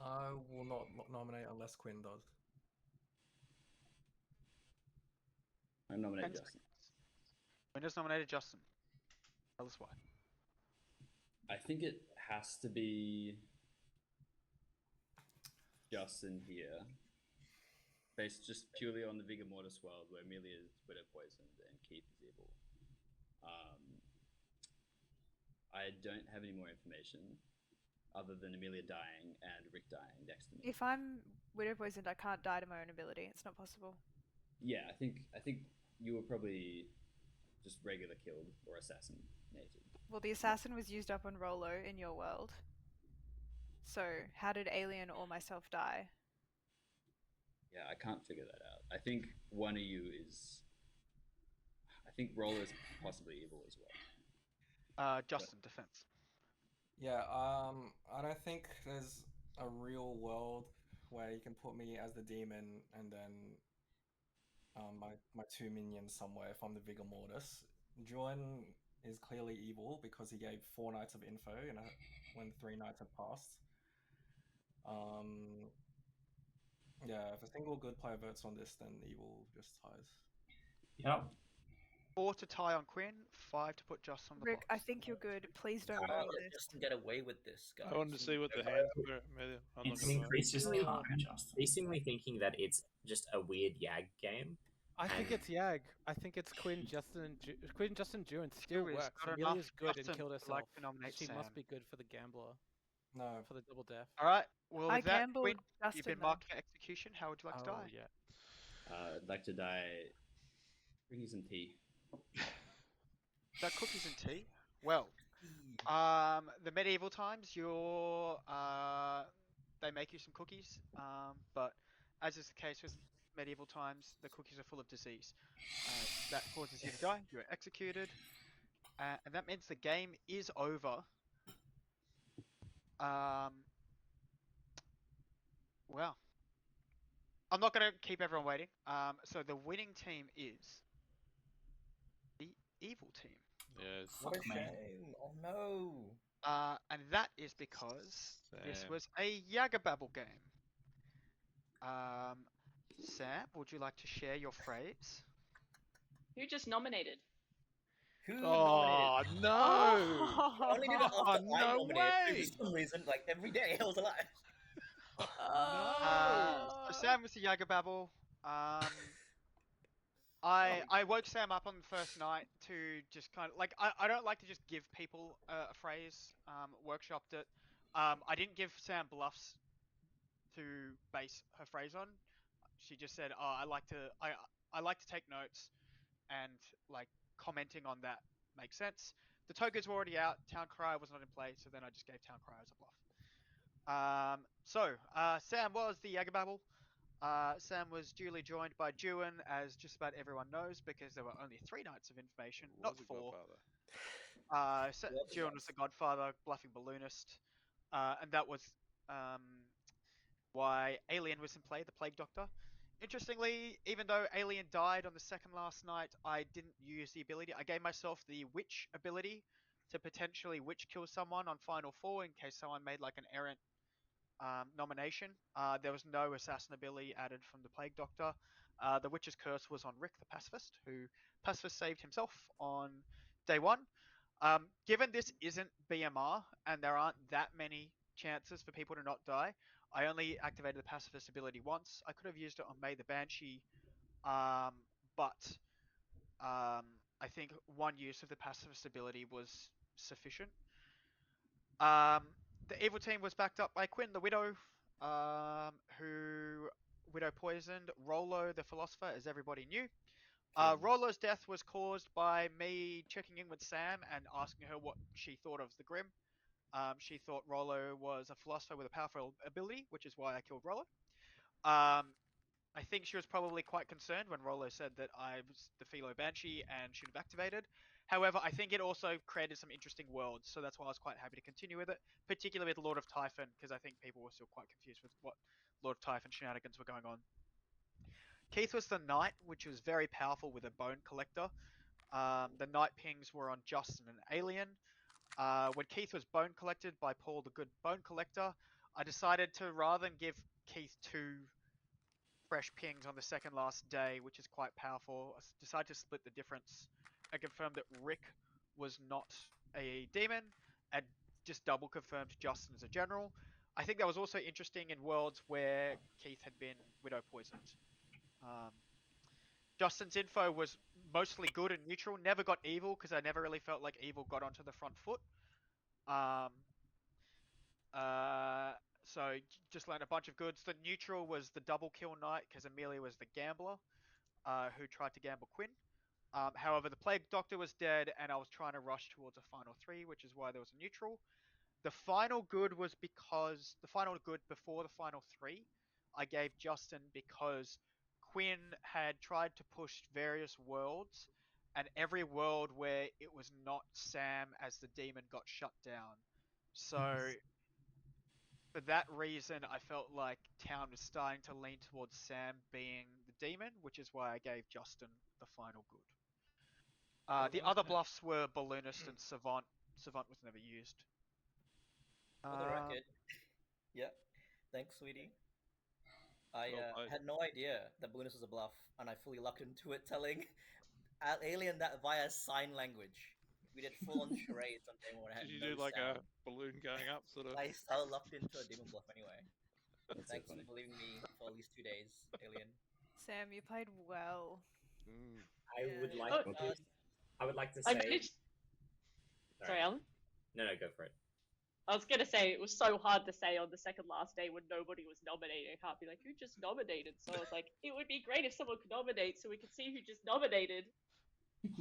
I will not nominate unless Quinn does. I nominate 10 Justin. seconds. Quinn has nominated Justin. Tell us why. I think it has to be Justin here, based just purely on the Vigor Mortis world where Amelia is widow poisoned and Keith is evil. I don't have any more information other than Amelia dying and Rick dying next to me. If I'm widow poisoned, I can't die to my own ability. It's not possible. Yeah, I think you were probably just regular killed or assassinated. Well, the assassin was used up on Rollo in your world. So, how did Alien or myself die? Yeah, I can't figure that out. I think one of you is. I think Roller's possibly evil as well. Justin, defense. Yeah, I don't think there's a real world where you can put me as the demon and then my two minions somewhere if I'm the Vigor Mortis. Juan is clearly evil because he gave 4 nights of info when 3 nights had passed. Yeah, if a single good player votes on this, then evil just ties. Yep. 4 to tie on Quinn, 5 to put Justin on the Rick, box. I think you're good. Please don't Can't vote let this. Justin get away with this, guys. I wanted to see what the hands were. Amelia. I'm not It's gonna vote. increasingly, Oh. increasingly thinking that it's just a weird Yag game. I think and- it's Yag. I think it's Quinn, Justin, and Quinn, Justin, Ju, and still Who is works. good Amelia's enough, good and Justin, killed would herself. like to nominate She must Sam. be good for the gambler. No. For the double death. All right. Well, I with that, gambled Quinn, Justin, you've been though. marked for execution. How would you like to Oh die? yeah. I'd like to die drinking some tea. That cookies and tea. Well, the medieval times, they make you some cookies. But as is the case with medieval times, the cookies are full of disease. That causes you to die. You're executed, and that means the game is over. Well, I'm not going to keep everyone waiting. So the winning team is the evil team. Yes. What a shame. Oh no. And that is because this Sam. was a Yagababble game. Sam, would you like to share your phrase? Who just nominated? Who Oh nominated? no! I only did it Oh, after I no nominated too, way! for some reason, like every day I was alive. So Sam was the Yagababble. I woke Sam up on the first night to just kind of like I don't like to just give people a phrase. Workshopped it. I didn't give Sam bluffs to base her phrase on. She just said, "Oh, I like to take notes," and like commenting on that makes sense. The tokens were already out. Town Crier was not in play, so then I just gave Town Crier as a bluff. Sam was the Yagababble. Sam was duly joined by Juan, as just about everyone knows, because there were only 3 nights of information, not Was a 4. godfather. Juan was the Godfather, bluffing Balloonist, and that was why Alien was in play, the Plague Doctor. Interestingly, even though Alien died on the second last night, I didn't use the ability. I gave myself the Witch ability to potentially Witch kill someone on Final 4 in case someone made like an errant nomination. There was no assassin ability added from the Plague Doctor. The Witch's Curse was on Rick the Pacifist, who Pacifist saved himself on day 1. Given this isn't BMR and there aren't that many chances for people to not die, I only activated the Pacifist ability once. I could have used it on May the Banshee, but I think one use of the Pacifist ability was sufficient. The evil team was backed up by Quinn the Widow, who Widow poisoned Rolo the Philosopher, as everybody knew. Rolo's death was caused by me checking in with Sam and asking her what she thought of the Grim. She thought Rolo was a philosopher with a powerful ability, which is why I killed Rolo. I think she was probably quite concerned when Rolo said that I was the Philo Banshee and should have activated. However, I think it also created some interesting worlds, so that's why I was quite happy to continue with it, particularly with Lord of Typhon, because I think people were still quite confused with what Lord of Typhon shenanigans were going on. Keith was the Knight, which was very powerful with a Bone Collector. The Knight pings were on Justin and Alien. When Keith was Bone Collected by Paul the Good Bone Collector, I decided to, rather than give Keith 2 fresh pings on the second last day, which is quite powerful, I decided to split the difference and confirm that Rick was not a demon and just double confirmed Justin as a general. I think that was also interesting in worlds where Keith had been Widow poisoned. Justin's info was mostly good and neutral, never got evil because I never really felt like evil got onto the front foot. So just learned a bunch of goods. The neutral was the double kill knight because Amelia was the gambler who tried to gamble Quinn. However, the Plague Doctor was dead and I was trying to rush towards a final 3, which is why there was a neutral. The final good was because the final good before the final three, I gave Justin because Quinn had tried to push various worlds, and every world where it was not Sam as the demon got shut down. So for that reason, I felt like Town was starting to lean towards Sam being the demon, which is why I gave Justin the final good. The other bluffs were Balloonist and Savant. Savant was never used. For the record, yeah. Thanks, sweetie. I Well had no idea that Balloonist was a bluff, and I fully locked into it, telling Alien that via sign language. We did full-on charades on day one. I had Did you no do like sound. a balloon going up, sort of? I still locked into a demon bluff anyway. That's so Thanks funny. for believing me for at least 2 days, Alien. Sam, you played well. I would like. Oh, I would like to I say. managed. Sorry, Alan. No, go for it. I was gonna say it was so hard to say on the second last day when nobody was nominated. I can't be like, who just nominated? So I was like, it would be great if someone could nominate so we could see who just nominated.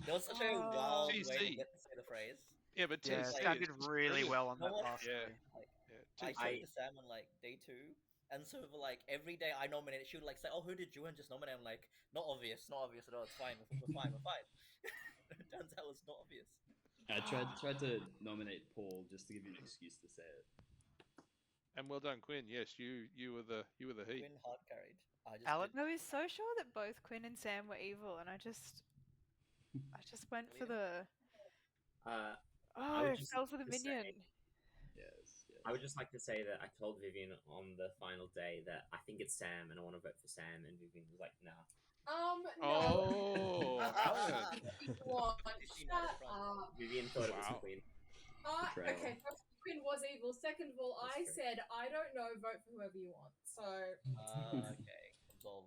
That was such a wild way to TC. get to say the phrase. Yeah, but Yeah, TC Sam is did just really brilliant. well on No that one- last Yeah. day. I TC. showed it to Sam on like day 2, and so for like every day I nominated, she would like say, "Oh, who did Juan just nominate?" I'm like, "Not obvious at all. It's fine. We're fine. We're fine." It turns out it's not obvious. I tried to nominate Paul just to give you an excuse to say it. And well done, Quinn. Yes, you were the heat. Quinn hard carried. Alan? I was so sure that both Quinn and Sam were evil, and I just went for the. I It fell for the minion. Yes. I would just like to say that I told Vivian on the final day that I think it's Sam and I want to vote for Sam, and Vivian was like, "Nah." Oh, Alan. Shut up. Vivian thought it was Quinn. Okay, first Quinn was evil. Second of all, I said I don't know, vote for whoever you want. So Okay, absolved.